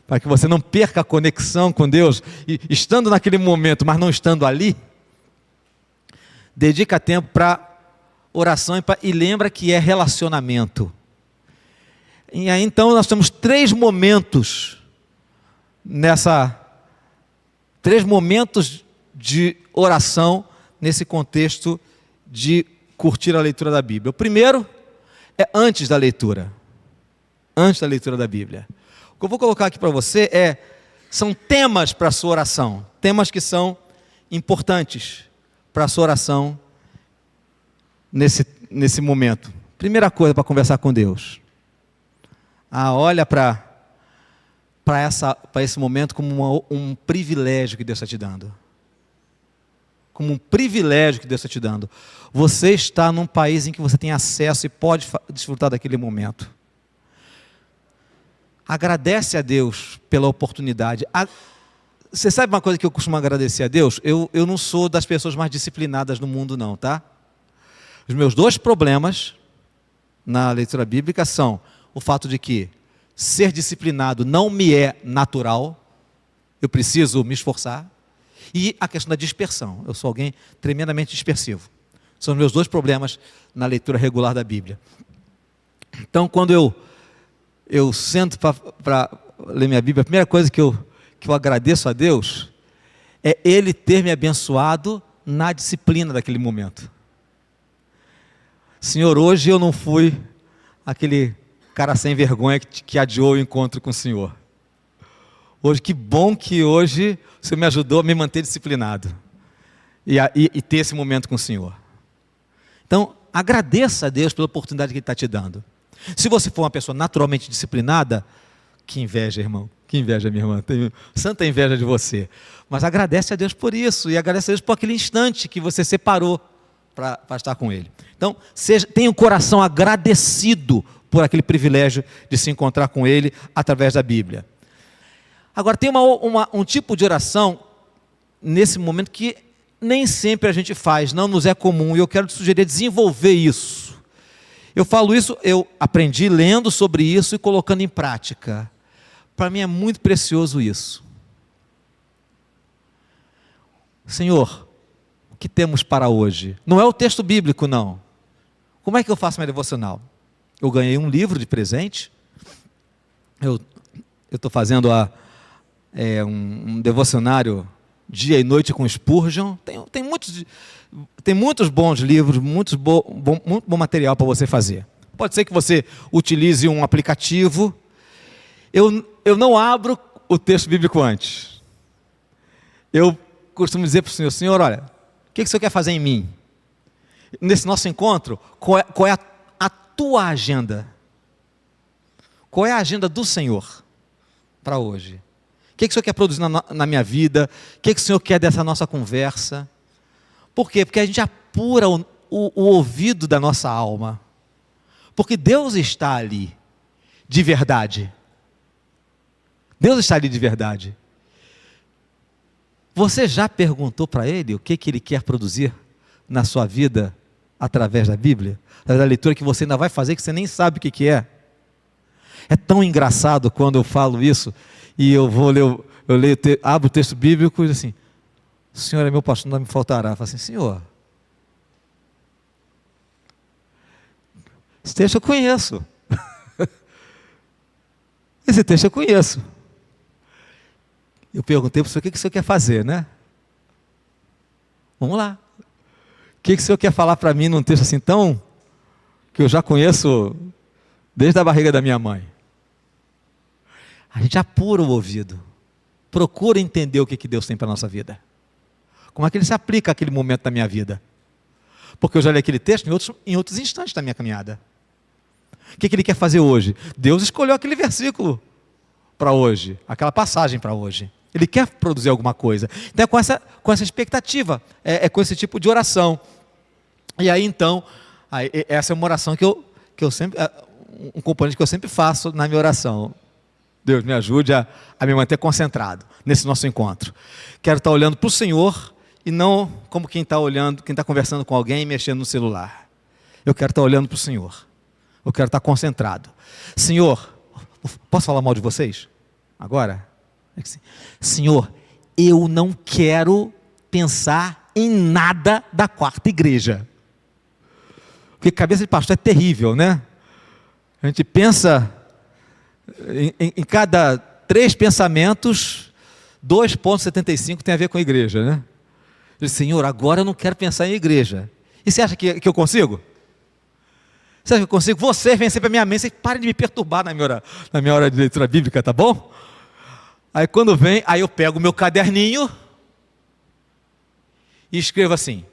Para que você não perca a conexão com Deus, e estando naquele momento, mas não estando ali, dedica tempo para oração e lembra que é relacionamento. E aí então nós temos 3 momentos de oração nesse contexto de curtir a leitura da Bíblia. O primeiro é antes da leitura da Bíblia. O que eu vou colocar aqui para você são temas para a sua oração, temas que são importantes para a sua oração nesse momento. Primeira coisa para conversar com Deus. Olha para esse momento como um privilégio que Deus está te dando. Como um privilégio que Deus está te dando. Você está num país em que você tem acesso e pode desfrutar daquele momento. Agradece a Deus pela oportunidade. Você sabe uma coisa que eu costumo agradecer a Deus? Eu não sou das pessoas mais disciplinadas no mundo não, tá? Os meus 2 problemas na leitura bíblica são o fato de que ser disciplinado não me é natural, eu preciso me esforçar, e a questão da dispersão. Eu sou alguém tremendamente dispersivo. São os meus 2 problemas na leitura regular da Bíblia. Então, quando eu sento para ler minha Bíblia, a primeira coisa que eu agradeço a Deus é Ele ter me abençoado na disciplina daquele momento. Senhor, hoje eu não fui aquele cara sem vergonha que adiou o encontro com o Senhor. Hoje, que bom que hoje o Senhor me ajudou a me manter disciplinado e ter esse momento com o Senhor. Então, agradeça a Deus pela oportunidade que Ele está te dando. Se você for uma pessoa naturalmente disciplinada, que inveja, irmão, que inveja, minha irmã, tenho santa inveja de você. Mas agradece a Deus por isso, e agradece a Deus por aquele instante que você separou para estar com Ele. Então, tenha o coração agradecido por aquele privilégio de se encontrar com Ele através da Bíblia. Agora, tem um tipo de oração nesse momento que nem sempre a gente faz, não nos é comum, e eu quero te sugerir desenvolver isso. Eu falo isso, eu aprendi lendo sobre isso e colocando em prática. Para mim é muito precioso isso. Senhor, o que temos para hoje? Não é o texto bíblico, não. Como é que eu faço minha devocional? Eu ganhei um livro de presente. Eu estou fazendo um devocionário dia e noite com Spurgeon. Tem muitos bons livros, muito bom material para você fazer. Pode ser que você utilize um aplicativo. Eu não abro o texto bíblico antes. Eu costumo dizer para o Senhor, Senhor, olha, o que o Senhor quer fazer em mim? Nesse nosso encontro, qual é a tua agenda? Qual é a agenda do Senhor para hoje? O que o Senhor quer produzir na minha vida? O que o Senhor quer dessa nossa conversa? Por quê? Porque a gente apura o ouvido da nossa alma. Porque Deus está ali, de verdade. Deus está ali de verdade. Você já perguntou para Ele o que Ele quer produzir na sua vida através da Bíblia? Através da leitura que você ainda vai fazer, que você nem sabe o que é? É tão engraçado quando eu falo isso, e eu vou ler, abro o texto bíblico e digo assim, o Senhor é meu pastor, não me faltará. Eu falo assim, Senhor, Esse texto eu conheço. Esse texto eu conheço. Eu perguntei para o senhor o que o senhor quer fazer, né? Vamos lá. O que o senhor quer falar para mim num texto assim tão... que eu já conheço desde a barriga da minha mãe? A gente apura o ouvido. Procura entender o que Deus tem para a nossa vida. Como é que ele se aplica àquele momento da minha vida? Porque eu já li aquele texto em outros instantes da minha caminhada. O que ele quer fazer hoje? Deus escolheu aquele versículo para hoje, aquela passagem para hoje. Ele quer produzir alguma coisa. Então é com essa expectativa, é com esse tipo de oração. E aí então, essa é uma oração que eu sempre, um componente que eu sempre faço na minha oração. Deus me ajude a me manter concentrado nesse nosso encontro. Quero estar olhando para o Senhor e não como quem está olhando, quem está conversando com alguém e mexendo no celular. Eu quero estar olhando para o Senhor. Eu quero estar concentrado. Senhor, posso falar mal de vocês? Agora? Senhor, eu não quero pensar em nada da quarta igreja. Porque cabeça de pastor é terrível, né? A gente pensa em cada 3 pensamentos, 2,75 tem a ver com a igreja, né? Eu disse, Senhor, agora eu não quero pensar em igreja. E você acha que eu consigo? Você acha que eu consigo? Você vem sempre à minha mente, parem de me perturbar na minha hora de leitura bíblica, tá bom? Aí quando vem, aí eu pego o meu caderninho e escrevo assim,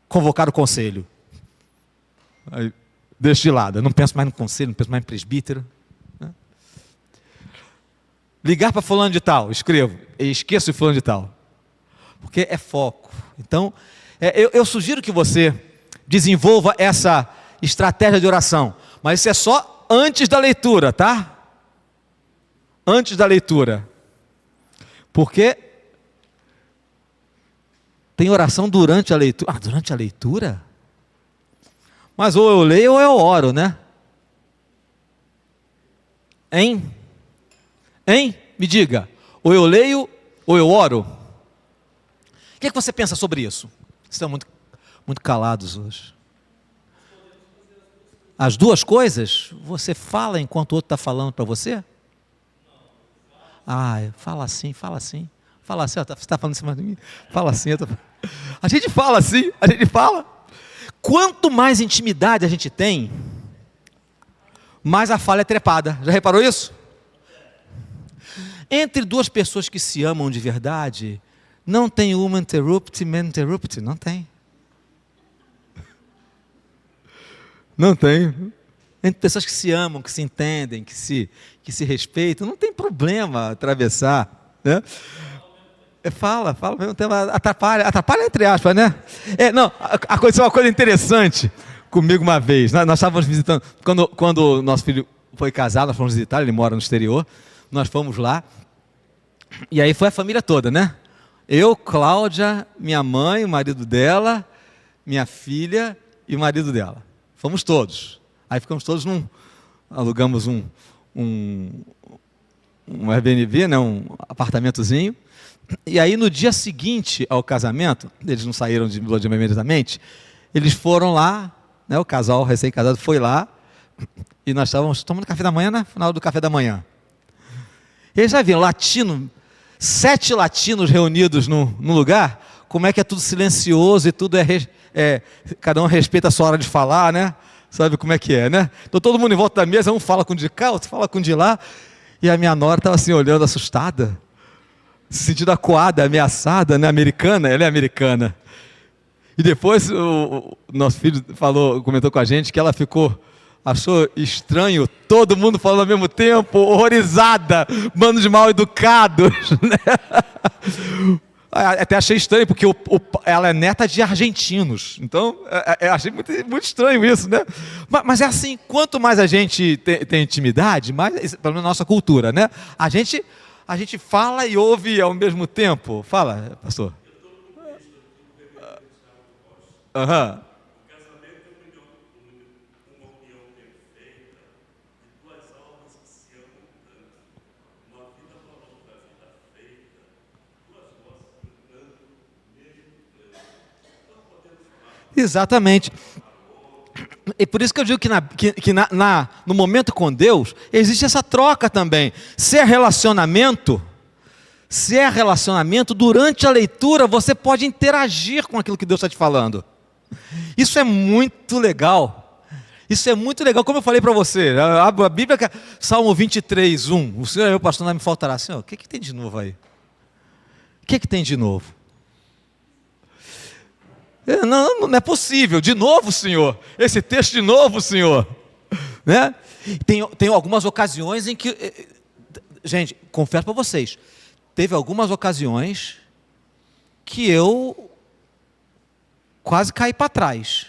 convocar o conselho. Aí, deixo de lado, eu não penso mais no conselho, não penso mais no presbítero. Né? Ligar para fulano de tal, escrevo, e esqueço de fulano de tal. Porque é foco. Então, eu sugiro que você desenvolva essa estratégia de oração, mas isso é só antes da leitura, tá? Antes da leitura. Porque tem oração durante a leitura. Ah, durante a leitura? Mas ou eu leio ou eu oro, né? Hein? Me diga. Ou eu leio ou eu oro? O que você pensa sobre isso? Vocês estão muito, muito calados hoje. As duas coisas? Você fala enquanto o outro está falando para você? Ah, fala assim. Fala assim, você está falando em cima de mim? Fala assim. A gente fala assim, a gente fala. Quanto mais intimidade a gente tem, mais a fala é trepada. Já reparou isso? Entre duas pessoas que se amam de verdade, não tem uma interrupt, man interrupt, não tem. Não tem. Entre pessoas que se amam, que se entendem, que se respeitam, não tem problema atravessar, né? Fala ao mesmo tempo, atrapalha entre aspas, né? Não, aconteceu uma coisa interessante comigo uma vez. Nós estávamos visitando, quando o nosso filho foi casado, nós fomos visitar, ele mora no exterior, nós fomos lá, e aí foi a família toda, né? Eu, Cláudia, minha mãe, o marido dela, minha filha e o marido dela. Fomos todos. Aí ficamos todos alugamos um Airbnb, né, um apartamentozinho. E aí no dia seguinte ao casamento, eles não saíram de lua de mel imediatamente, eles foram lá, né, o casal recém-casado foi lá, e nós estávamos tomando café da manhã, no final do café da manhã. Eles já viram, 7 latinos reunidos num lugar, como é que é tudo silencioso e tudo cada um respeita a sua hora de falar, né? Sabe como é que é, né? Então todo mundo em volta da mesa, um fala com o de cá, outro fala com o de lá, e a minha nora estava assim olhando assustada, se sentindo acuada, ameaçada, né? Americana, ela é americana. E depois o nosso filho comentou com a gente que ela achou estranho, todo mundo falando ao mesmo tempo, horrorizada, bando de mal educados, né? Até achei estranho, porque ela é neta de argentinos, então achei muito, muito estranho isso, né? Mas é assim, quanto mais a gente tem intimidade, mais, pelo menos na nossa cultura, né? A gente fala e ouve ao mesmo tempo. Fala, pastor. Aham. Exatamente. E por isso que eu digo que, no momento com Deus, existe essa troca também. Se é relacionamento, durante a leitura você pode interagir com aquilo que Deus está te falando. Isso é muito legal. Isso é muito legal. Como eu falei para você, a Bíblia, Salmo 23, 1. O Senhor é meu pastor, não me faltará. Senhor, o que tem de novo aí? O que tem de novo? Não é possível. De novo, Senhor. Esse texto de novo, Senhor. Né? Tem algumas ocasiões em que... Gente, confesso para vocês. Teve algumas ocasiões que eu quase caí para trás.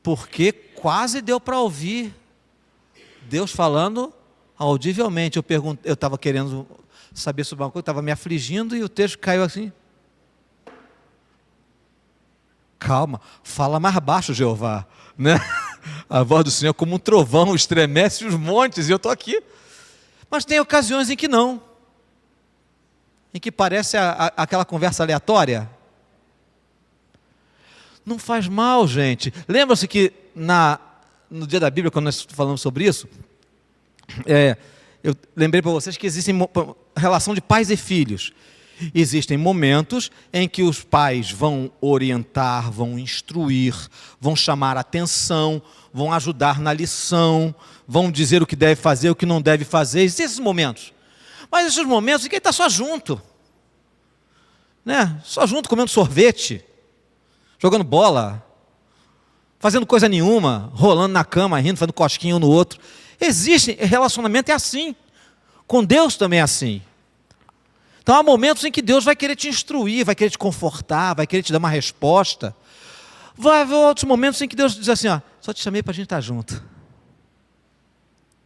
Porque quase deu para ouvir Deus falando audivelmente. Eu estava querendo saber sobre uma coisa, estava me afligindo e o texto caiu assim. Calma, fala mais baixo, Jeová, né? A voz do Senhor como um trovão, estremece os montes, e eu estou aqui. Mas tem ocasiões em que não, em que parece aquela conversa aleatória. Não faz mal, gente. Lembra-se que no dia da Bíblia, quando nós falamos sobre isso, eu lembrei para vocês que existe relação de pais e filhos. Existem momentos em que os pais vão orientar, vão instruir, vão chamar a atenção, vão ajudar na lição, vão dizer o que deve fazer, o que não deve fazer. Existem esses momentos. Mas esses momentos em que ele está só junto. Né? Só junto, comendo sorvete, jogando bola, fazendo coisa nenhuma, rolando na cama, rindo, fazendo cosquinha um no outro. Existe, relacionamento é assim. Com Deus também é assim. Então há momentos em que Deus vai querer te instruir, vai querer te confortar, vai querer te dar uma resposta. Vai haver outros momentos em que Deus diz assim, ó, só te chamei para a gente estar junto.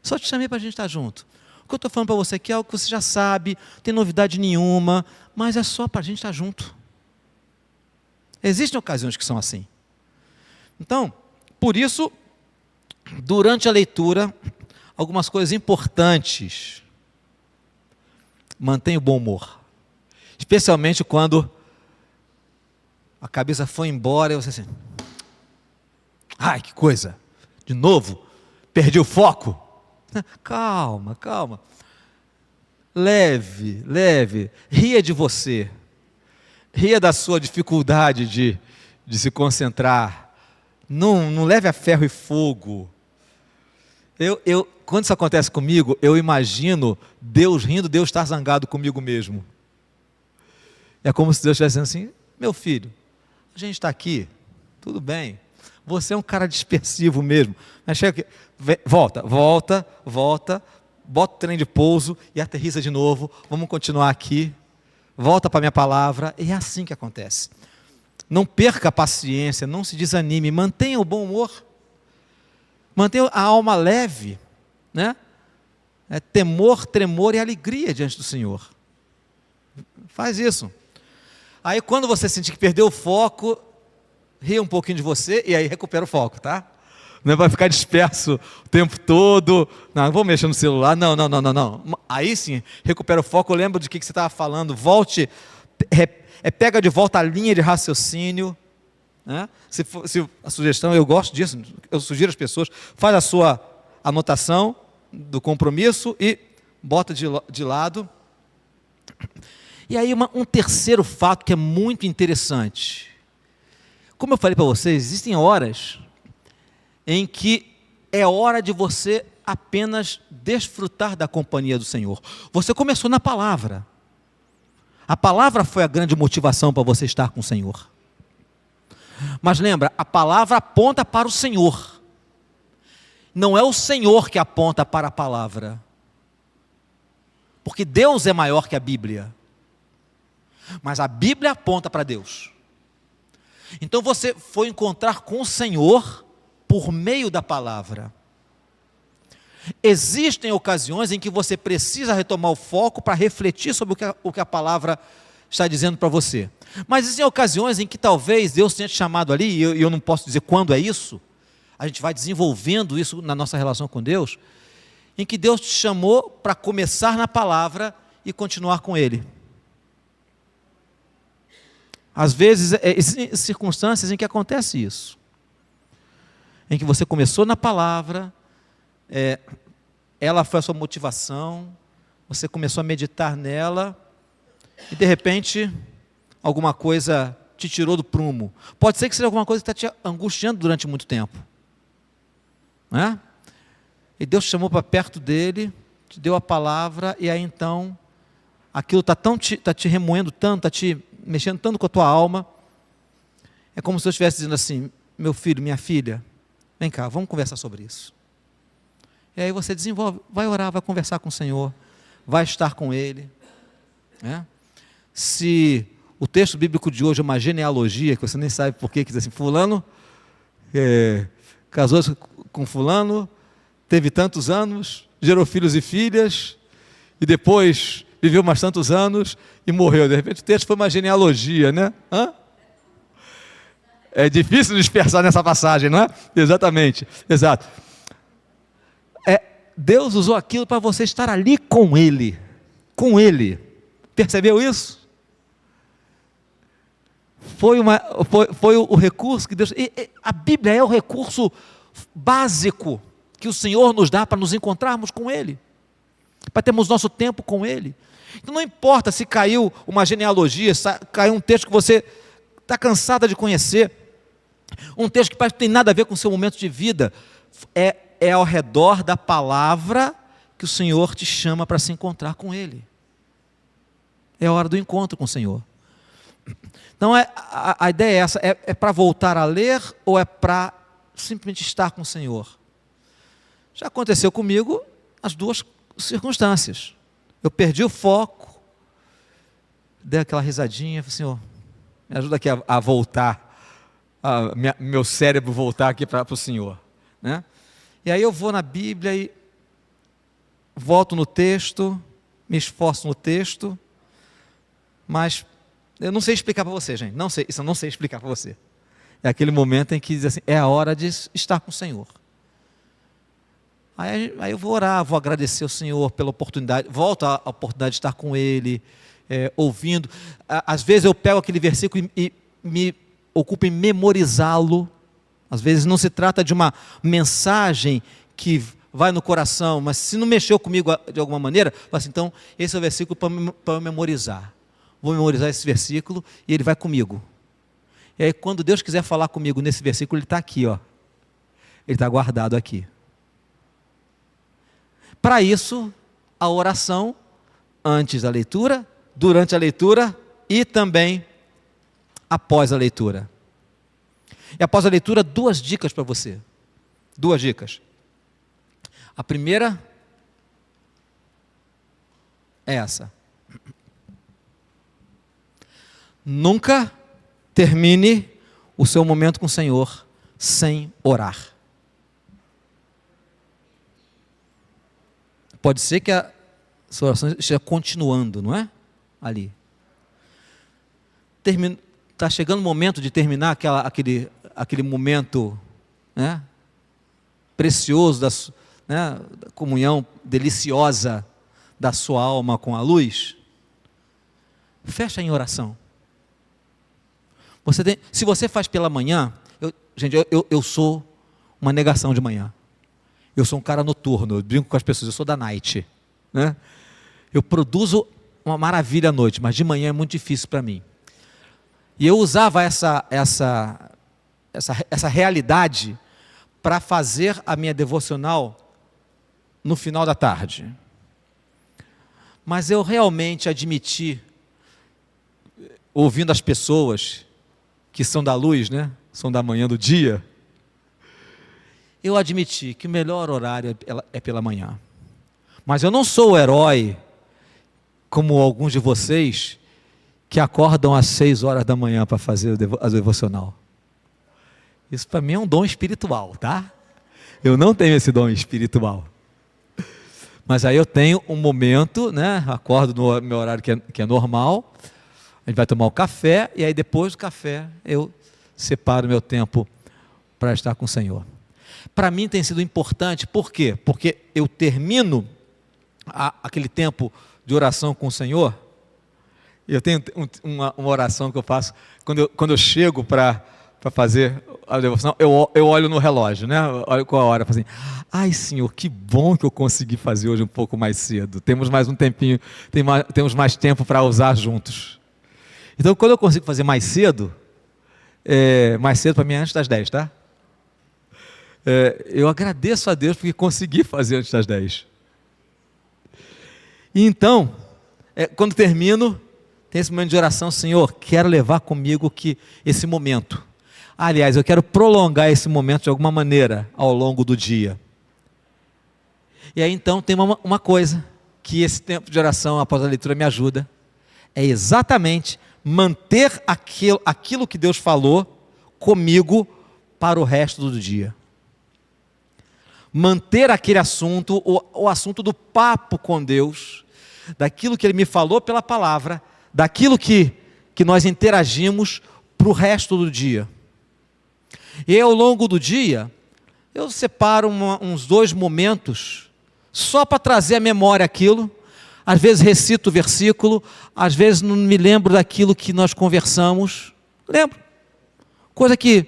Só te chamei para a gente estar junto. O que eu estou falando para você aqui é algo que você já sabe, não tem novidade nenhuma, mas é só para a gente estar junto. Existem ocasiões que são assim. Então, por isso, durante a leitura, algumas coisas importantes. Mantenha o bom humor. Especialmente quando a cabeça foi embora e você assim... Ai, que coisa! De novo, perdi o foco. Calma, calma. Leve, leve. Ria de você. Ria da sua dificuldade de se concentrar. Não leve a ferro e fogo. Quando isso acontece comigo, eu imagino Deus rindo, Deus estar zangado comigo mesmo. É como se Deus estivesse dizendo assim, meu filho, a gente está aqui, tudo bem, você é um cara dispersivo mesmo, mas chega aqui, volta, bota o trem de pouso e aterriza de novo, vamos continuar aqui, volta para a minha palavra, e é assim que acontece. Não perca a paciência, não se desanime, mantenha o bom humor. Mantenha a alma leve, né? Temor, tremor e alegria diante do Senhor. Faz isso. Aí quando você sentir que perdeu o foco, ria um pouquinho de você e aí recupera o foco, tá? Não vai ficar disperso o tempo todo. Não vou mexer no celular. Não. Aí sim, recupera o foco, lembra de que você estava falando, volte, pega de volta a linha de raciocínio. Né? Se a sugestão, eu gosto disso, eu sugiro às pessoas, faz a sua anotação do compromisso e bota de lado. E aí um terceiro fato que é muito interessante. Como eu falei para vocês, existem horas em que é hora de você apenas desfrutar da companhia do Senhor. Você começou na palavra. A palavra foi a grande motivação para você estar com o Senhor. Mas lembra, a palavra aponta para o Senhor. Não é o Senhor que aponta para a palavra. Porque Deus é maior que a Bíblia. Mas a Bíblia aponta para Deus. Então você foi encontrar com o Senhor por meio da palavra. Existem ocasiões em que você precisa retomar o foco para refletir sobre o que a palavra está dizendo para você. Mas existem ocasiões em que talvez Deus tenha te chamado ali, e eu não posso dizer quando é isso, a gente vai desenvolvendo isso na nossa relação com Deus, em que Deus te chamou para começar na palavra e continuar com Ele. Às vezes, existem circunstâncias em que acontece isso. em que você começou na palavra, ela foi a sua motivação, você começou a meditar nela, e de repente, alguma coisa te tirou do prumo. Pode ser que seja alguma coisa que está te angustiando durante muito tempo. Né? E Deus te chamou para perto dele, te deu a palavra, e aí então, aquilo está te remoendo tanto, está te mexendo tanto com a tua alma. É como se eu estivesse dizendo assim: meu filho, minha filha, vem cá, vamos conversar sobre isso. E aí você desenvolve, vai orar, vai conversar com o Senhor, vai estar com Ele. Né? Se o texto bíblico de hoje é uma genealogia, que você nem sabe por que diz assim, fulano casou-se com fulano, teve tantos anos, gerou filhos e filhas, e depois viveu mais tantos anos e morreu. De repente o texto foi uma genealogia, né? É difícil dispersar nessa passagem, não é? Exatamente, exato. Deus usou aquilo para você estar ali com Ele. Com Ele. Percebeu isso? Foi o recurso que Deus... a Bíblia é o recurso básico que o Senhor nos dá para nos encontrarmos com Ele. Para termos nosso tempo com Ele. Então não importa se caiu uma genealogia, se caiu um texto que você está cansada de conhecer, um texto que parece que não tem nada a ver com o seu momento de vida, é ao redor da palavra que o Senhor te chama para se encontrar com Ele. É a hora do encontro com o Senhor. Então a ideia é essa, é para voltar a ler ou é para simplesmente estar com o Senhor? Já aconteceu comigo as duas circunstâncias. Eu perdi o foco, dei aquela risadinha, falei: Senhor, me ajuda aqui a voltar, meu cérebro voltar aqui para o Senhor. Né? E aí eu vou na Bíblia e volto no texto, me esforço no texto, mas eu não sei explicar para você, gente. Isso eu não sei explicar para você. É aquele momento em que diz assim, é a hora de estar com o Senhor. Aí eu vou orar, vou agradecer ao Senhor pela oportunidade, volto a oportunidade de estar com Ele, ouvindo. Às vezes eu pego aquele versículo e me ocupo em memorizá-lo. Às vezes não se trata de uma mensagem que vai no coração, mas se não mexeu comigo de alguma maneira, falo assim, então esse é o versículo para eu memorizar. Vou memorizar esse versículo e ele vai comigo. E aí quando Deus quiser falar comigo nesse versículo, ele está aqui, ó. Ele está guardado aqui. Para isso, a oração antes da leitura, durante a leitura e também após a leitura. E após a leitura, 2 dicas para você. 2 dicas. A primeira é essa. Nunca termine o seu momento com o Senhor sem orar. Pode ser que a sua oração esteja continuando, não é? Ali. Está chegando o momento de terminar aquele momento, né, precioso da comunhão deliciosa da sua alma com a luz. Fecha em oração. Se você faz pela manhã, eu sou uma negação de manhã. Eu sou um cara noturno, eu brinco com as pessoas, eu sou da night. Né? Eu produzo uma maravilha à noite, mas de manhã é muito difícil para mim. E eu usava essa realidade para fazer a minha devocional no final da tarde. Mas eu realmente admiti, ouvindo as pessoas que são da luz, né? São da manhã do dia, eu admiti que o melhor horário é pela manhã. Mas eu não sou o herói, como alguns de vocês, que acordam às 6 horas da manhã para fazer a devocional. Isso para mim é um dom espiritual, tá? Eu não tenho esse dom espiritual. Mas aí eu tenho um momento, né? Acordo no meu horário que é normal, a gente vai tomar o café, e aí depois do café eu separo meu tempo para estar com o Senhor. Para mim tem sido importante, por quê? Porque eu termino aquele tempo de oração com o Senhor. Eu tenho uma oração que eu faço quando eu chego para fazer a devoção, eu olho no relógio, né? Eu olho com a hora, falo assim, ai Senhor, que bom que eu consegui fazer hoje um pouco mais cedo. Temos mais um tempinho, temos mais tempo para usar juntos. Então, quando eu consigo fazer mais cedo para mim é antes das 10, tá? Eu agradeço a Deus porque consegui fazer antes das 10. E então, quando termino, tem esse momento de oração, Senhor, quero levar comigo esse momento. Aliás, eu quero prolongar esse momento de alguma maneira ao longo do dia. E aí então tem uma coisa que esse tempo de oração após a leitura me ajuda, é exatamente manter aquilo que Deus falou comigo para o resto do dia. Manter aquele assunto, o assunto do papo com Deus, daquilo que Ele me falou pela palavra, daquilo que nós interagimos para o resto do dia. E ao longo do dia, eu separo uns 2 momentos, só para trazer à memória aquilo. Às vezes recito o versículo, às vezes não me lembro daquilo que nós conversamos. Lembro. Coisa que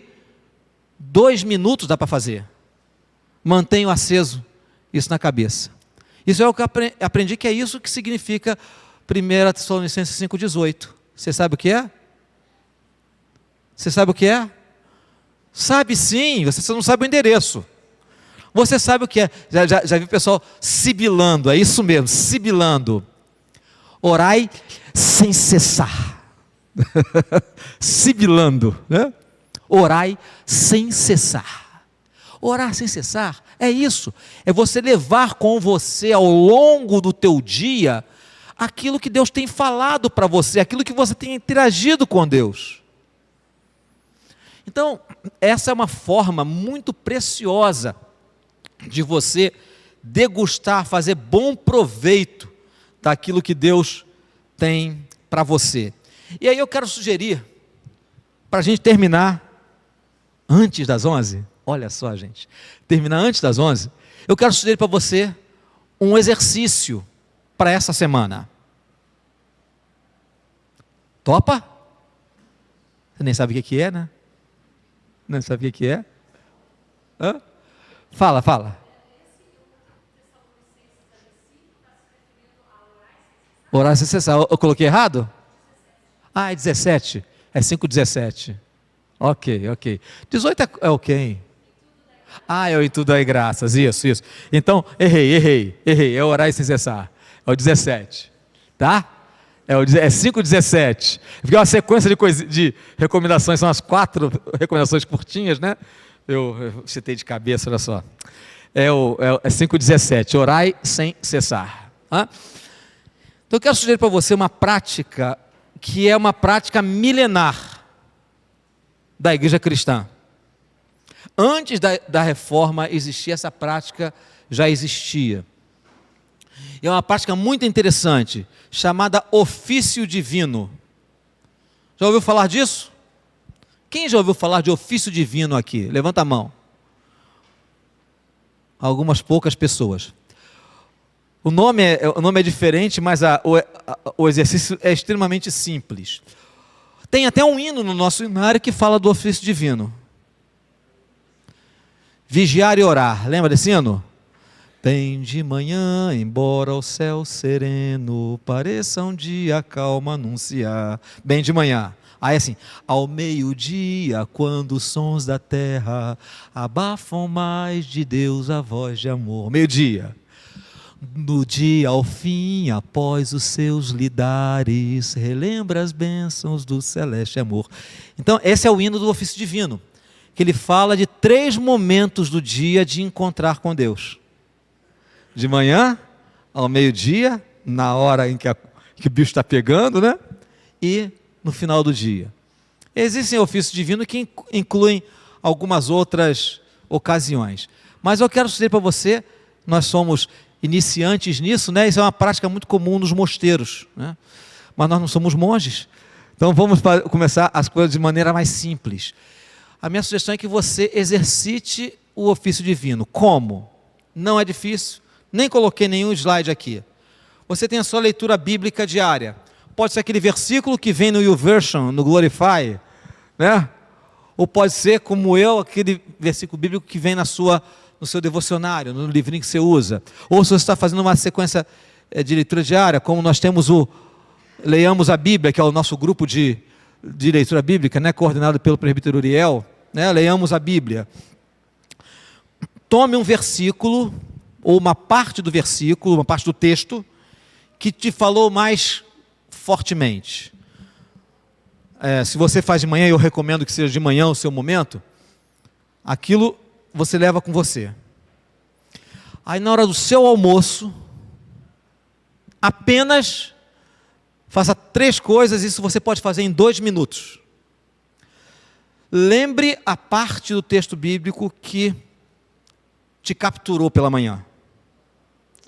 2 minutos dá para fazer. Mantenho aceso isso na cabeça. Isso é o que eu aprendi, que é isso que significa 1 Tessalonicenses 5,18. Você sabe o que é? Você sabe o que é? Sabe sim, você só não sabe o endereço. Você sabe o que é. Já vi o pessoal sibilando, é isso mesmo, sibilando. Orai sem cessar. Sibilando, né? Orai sem cessar. Orar sem cessar é isso, é você levar com você ao longo do teu dia aquilo que Deus tem falado para você, aquilo que você tem interagido com Deus. Então, essa é uma forma muito preciosa de você degustar, fazer bom proveito daquilo que Deus tem para você. E aí eu quero sugerir, para a gente terminar antes das 11, olha só gente, terminar antes das 11, eu quero sugerir para você um exercício para essa semana. Topa? Você nem sabe o que é, né? Não sabe o que é? Hã? Fala. Orar sem cessar. Eu coloquei errado? É 17. É 5,17. Ok. 18 é ok. Eu em tudo dai graças. Isso. Então, errei. É orar sem cessar. É o 17. Tá? É 5,17. Porque é uma sequência de recomendações, são as 4 recomendações curtinhas, né? Eu citei de cabeça, olha só. É 5,17. Orai sem cessar. Então eu quero sugerir para você uma prática que é uma prática milenar da igreja cristã. Antes da reforma existir, essa prática já existia. E é uma prática muito interessante, chamada ofício divino. Já ouviu falar disso? Quem já ouviu falar de ofício divino aqui? Levanta a mão. Algumas poucas pessoas. O nome é diferente, mas o exercício é extremamente simples. Tem até um hino no nosso hinário que fala do ofício divino. Vigiar e orar. Lembra desse hino? Bem de manhã, embora o céu sereno pareça um dia calmo anunciar. Bem de manhã. Aí assim, ao meio-dia, quando os sons da terra abafam mais de Deus a voz de amor. Meio-dia. No dia ao fim, após os seus lidares, relembra as bênçãos do celeste amor. Então, esse é o hino do ofício divino, que ele fala de 3 momentos do dia de encontrar com Deus. De manhã, ao meio-dia, na hora em que o bicho está pegando, né? E no final do dia. Existem ofícios divinos que incluem algumas outras ocasiões. Mas eu quero dizer para você, nós somos iniciantes nisso, né? Isso é uma prática muito comum nos mosteiros, né? Mas nós não somos monges. Então vamos começar as coisas de maneira mais simples. A minha sugestão é que você exercite o ofício divino. Como? Não é difícil. Nem coloquei nenhum slide aqui. Você tem a sua leitura bíblica diária. Pode ser aquele versículo que vem no YouVersion, no Glorify, né? Ou pode ser, como eu, aquele versículo bíblico que vem no seu devocionário, no livrinho que você usa. Ou se você está fazendo uma sequência de leitura diária, como nós temos Leiamos a Bíblia, que é o nosso grupo de leitura bíblica, né, coordenado pelo presbítero Uriel, né, leiamos a Bíblia. Tome um versículo, ou uma parte do versículo, uma parte do texto, que te falou mais fortemente. Se você faz de manhã, eu recomendo que seja de manhã o seu momento, aquilo você leva com você. Aí na hora do seu almoço, apenas faça 3 coisas, isso você pode fazer em 2 minutos. Lembre a parte do texto bíblico que te capturou pela manhã.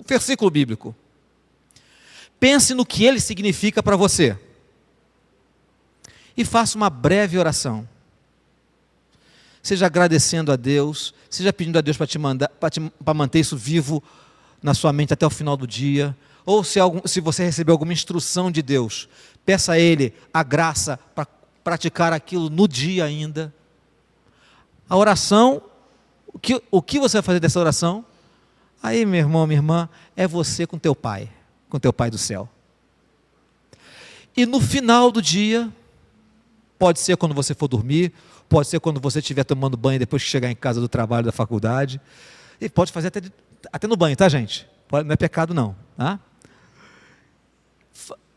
O versículo bíblico. Pense no que ele significa para você. E faça uma breve oração. Seja agradecendo a Deus, seja pedindo a Deus para manter isso vivo na sua mente até o final do dia. Ou se você recebeu alguma instrução de Deus, peça a Ele a graça para praticar aquilo no dia ainda. A oração, o que você vai fazer dessa oração? Aí, meu irmão, minha irmã, é você com teu Pai do céu. E no final do dia, pode ser quando você for dormir, pode ser quando você estiver tomando banho depois que chegar em casa do trabalho, da faculdade, e pode fazer até no banho, tá, gente? Não é pecado não, tá?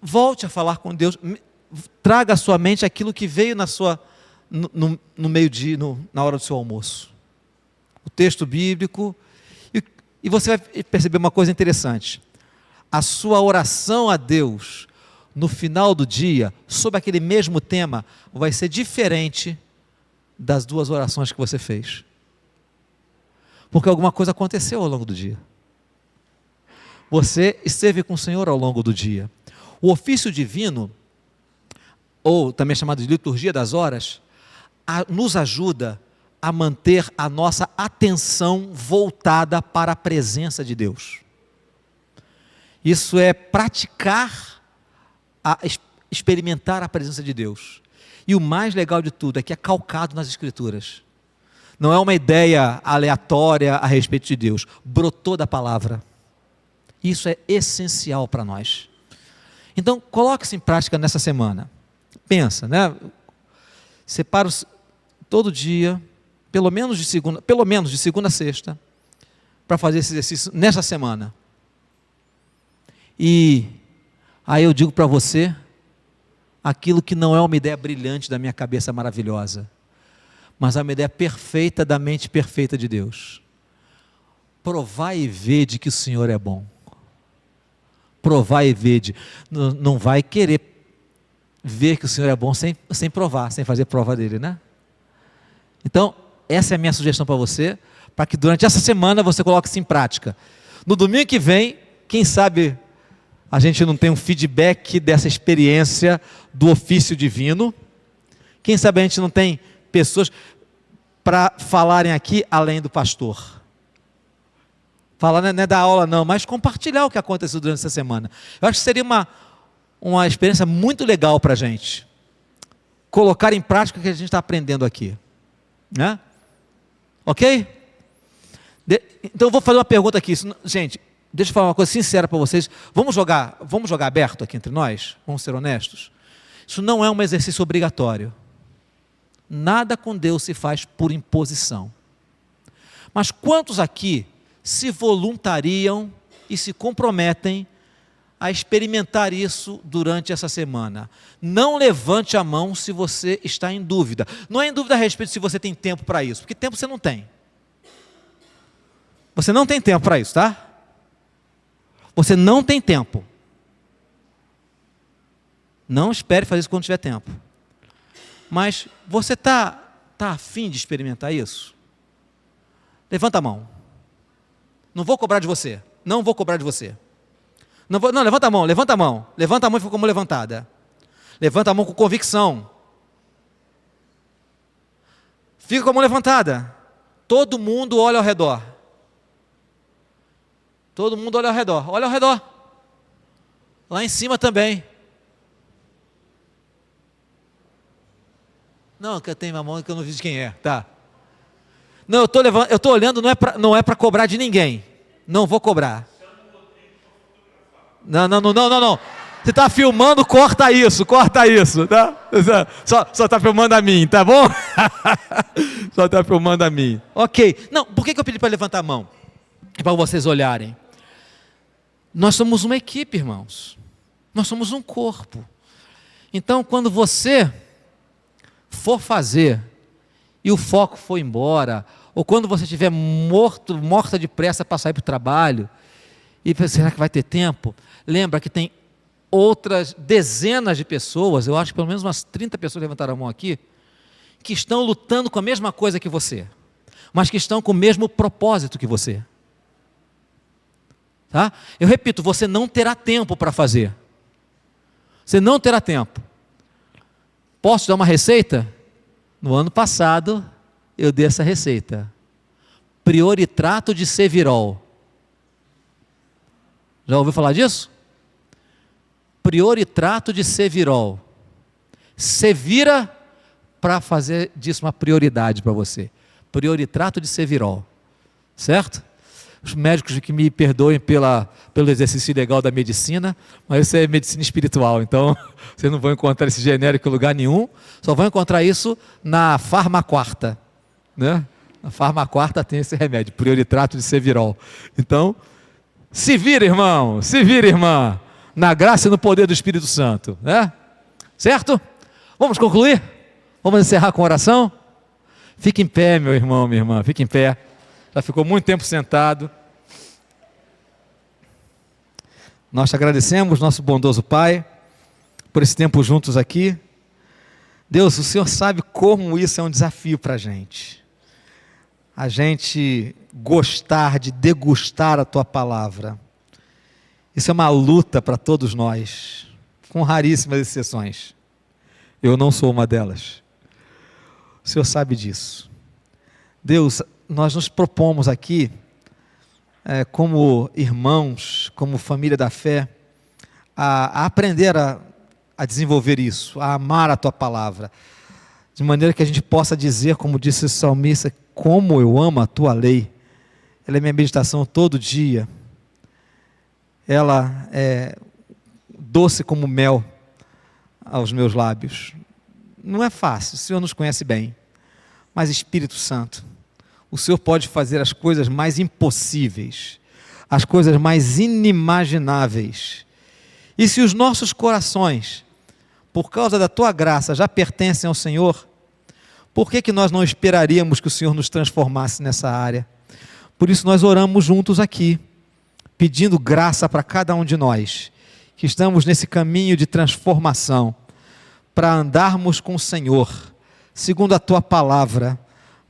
Volte a falar com Deus, traga à sua mente aquilo que veio no meio-dia, na hora do seu almoço. O texto bíblico, e você vai perceber uma coisa interessante. A sua oração a Deus, no final do dia, sobre aquele mesmo tema, vai ser diferente das 2 orações que você fez. Porque alguma coisa aconteceu ao longo do dia. Você esteve com o Senhor ao longo do dia. O ofício divino, ou também chamado de liturgia das horas, nos ajuda a manter a nossa atenção voltada para a presença de Deus. Isso é praticar, experimentar a presença de Deus. E o mais legal de tudo é que é calcado nas Escrituras. Não é uma ideia aleatória a respeito de Deus. Brotou da palavra. Isso é essencial para nós. Então, coloque-se em prática nessa semana. Pensa, né? Separa todo dia, pelo menos de segunda a sexta, para fazer esse exercício nessa semana. E aí eu digo para você, aquilo que não é uma ideia brilhante da minha cabeça maravilhosa, mas é uma ideia perfeita da mente perfeita de Deus. Provai e vede que o Senhor é bom. Provai e vede. Não vai querer ver que o Senhor é bom sem provar, sem fazer prova dele, né? Então, essa é a minha sugestão para você, para que durante essa semana você coloque isso em prática. No domingo que vem, quem sabe a gente não tem um feedback dessa experiência do ofício divino. Quem sabe a gente não tem pessoas para falarem aqui além do pastor. Falar não é da aula não, mas compartilhar o que aconteceu durante essa semana. Eu acho que seria uma experiência muito legal para a gente. Colocar em prática o que a gente está aprendendo aqui. Né? Ok? Então eu vou fazer uma pergunta aqui. Gente, deixa eu falar uma coisa sincera para vocês. Vamos jogar aberto aqui entre nós? Vamos ser honestos? Isso não é um exercício obrigatório. Nada com Deus se faz por imposição. Mas quantos aqui se voluntariam e se comprometem a experimentar isso durante essa semana? Não levante a mão se você está em dúvida. Não é em dúvida a respeito se você tem tempo para isso, porque tempo você não tem. Você não tem tempo para isso, tá? Você não tem tempo. Não espere fazer isso quando tiver tempo. Mas você está afim de experimentar isso? Levanta a mão. Não vou cobrar de você. Não vou cobrar de você. Não, levanta a mão. Levanta a mão e fica como levantada. Levanta a mão com convicção. Fica com a mão levantada. Todo mundo olha ao redor. Todo mundo olha ao redor. Olha ao redor. Lá em cima também. Não, que eu tenho uma mão que eu não vi de quem é, tá. Não, eu estou olhando, não é para cobrar de ninguém. Não vou cobrar. Não. Você está filmando, corta isso, tá? Só está filmando a mim, tá bom? Só está filmando a mim. Ok. Não, por que eu pedi para levantar a mão? É para vocês olharem. Nós somos uma equipe, irmãos. Nós somos um corpo. Então, quando você for fazer e o foco for embora, ou quando você estiver morta de pressa para sair para o trabalho, e será que vai ter tempo? Lembra que tem outras dezenas de pessoas, eu acho que pelo menos umas 30 pessoas levantaram a mão aqui, que estão lutando com a mesma coisa que você, mas que estão com o mesmo propósito que você. Tá? Eu repito, você não terá tempo para fazer. Você não terá tempo. Posso dar uma receita? No ano passado, eu dei essa receita. Prioritrato de Cevirol. Já ouviu falar disso? Prioritrato de Cevirol. Se vira para fazer disso uma prioridade para você. Prioritrato de Cevirol. Certo? Os médicos que me perdoem pelo exercício ilegal da medicina, mas isso é medicina espiritual, então vocês não vão encontrar esse genérico em lugar nenhum, só vão encontrar isso na Farmaquarta, né? A Farmaquarta tem esse remédio, Prioritrato de Cevirol. Então, se vira, irmão, se vira, irmã, na graça e no poder do Espírito Santo, né? Certo? Vamos concluir? Vamos encerrar com oração? Fique em pé, meu irmão, minha irmã, fique em pé. Já ficou muito tempo sentado. Nós te agradecemos, nosso bondoso Pai, por esse tempo juntos aqui. Deus, o Senhor sabe como isso é um desafio para a gente gostar de degustar a Tua Palavra. Isso é uma luta para todos nós, com raríssimas exceções. Eu não sou uma delas. O Senhor sabe disso. Deus, nós nos propomos aqui, como irmãos, como família da fé, a aprender a desenvolver isso, a amar a Tua Palavra, de maneira que a gente possa dizer, como disse o salmista, como eu amo a Tua lei. Ela é minha meditação todo dia. Ela é doce como mel aos meus lábios. Não é fácil, o Senhor nos conhece bem, mas Espírito Santo, o Senhor pode fazer as coisas mais impossíveis, as coisas mais inimagináveis. E se os nossos corações, por causa da Tua graça, já pertencem ao Senhor, por que nós não esperaríamos que o Senhor nos transformasse nessa área? Por isso nós oramos juntos aqui, pedindo graça para cada um de nós, que estamos nesse caminho de transformação, para andarmos com o Senhor, segundo a Tua Palavra,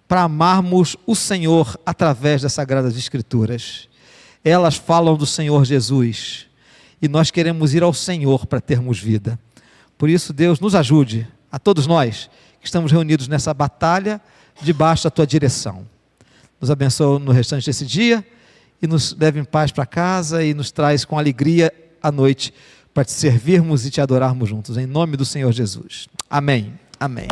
para amarmos o Senhor através das Sagradas Escrituras. Elas falam do Senhor Jesus, e nós queremos ir ao Senhor para termos vida. Por isso, Deus, nos ajude, a todos nós que estamos reunidos nessa batalha, debaixo da Tua direção. Nos abençoa no restante desse dia, e nos leve em paz para casa, e nos traz com alegria à noite, para Te servirmos e Te adorarmos juntos, em nome do Senhor Jesus. Amém. Amém.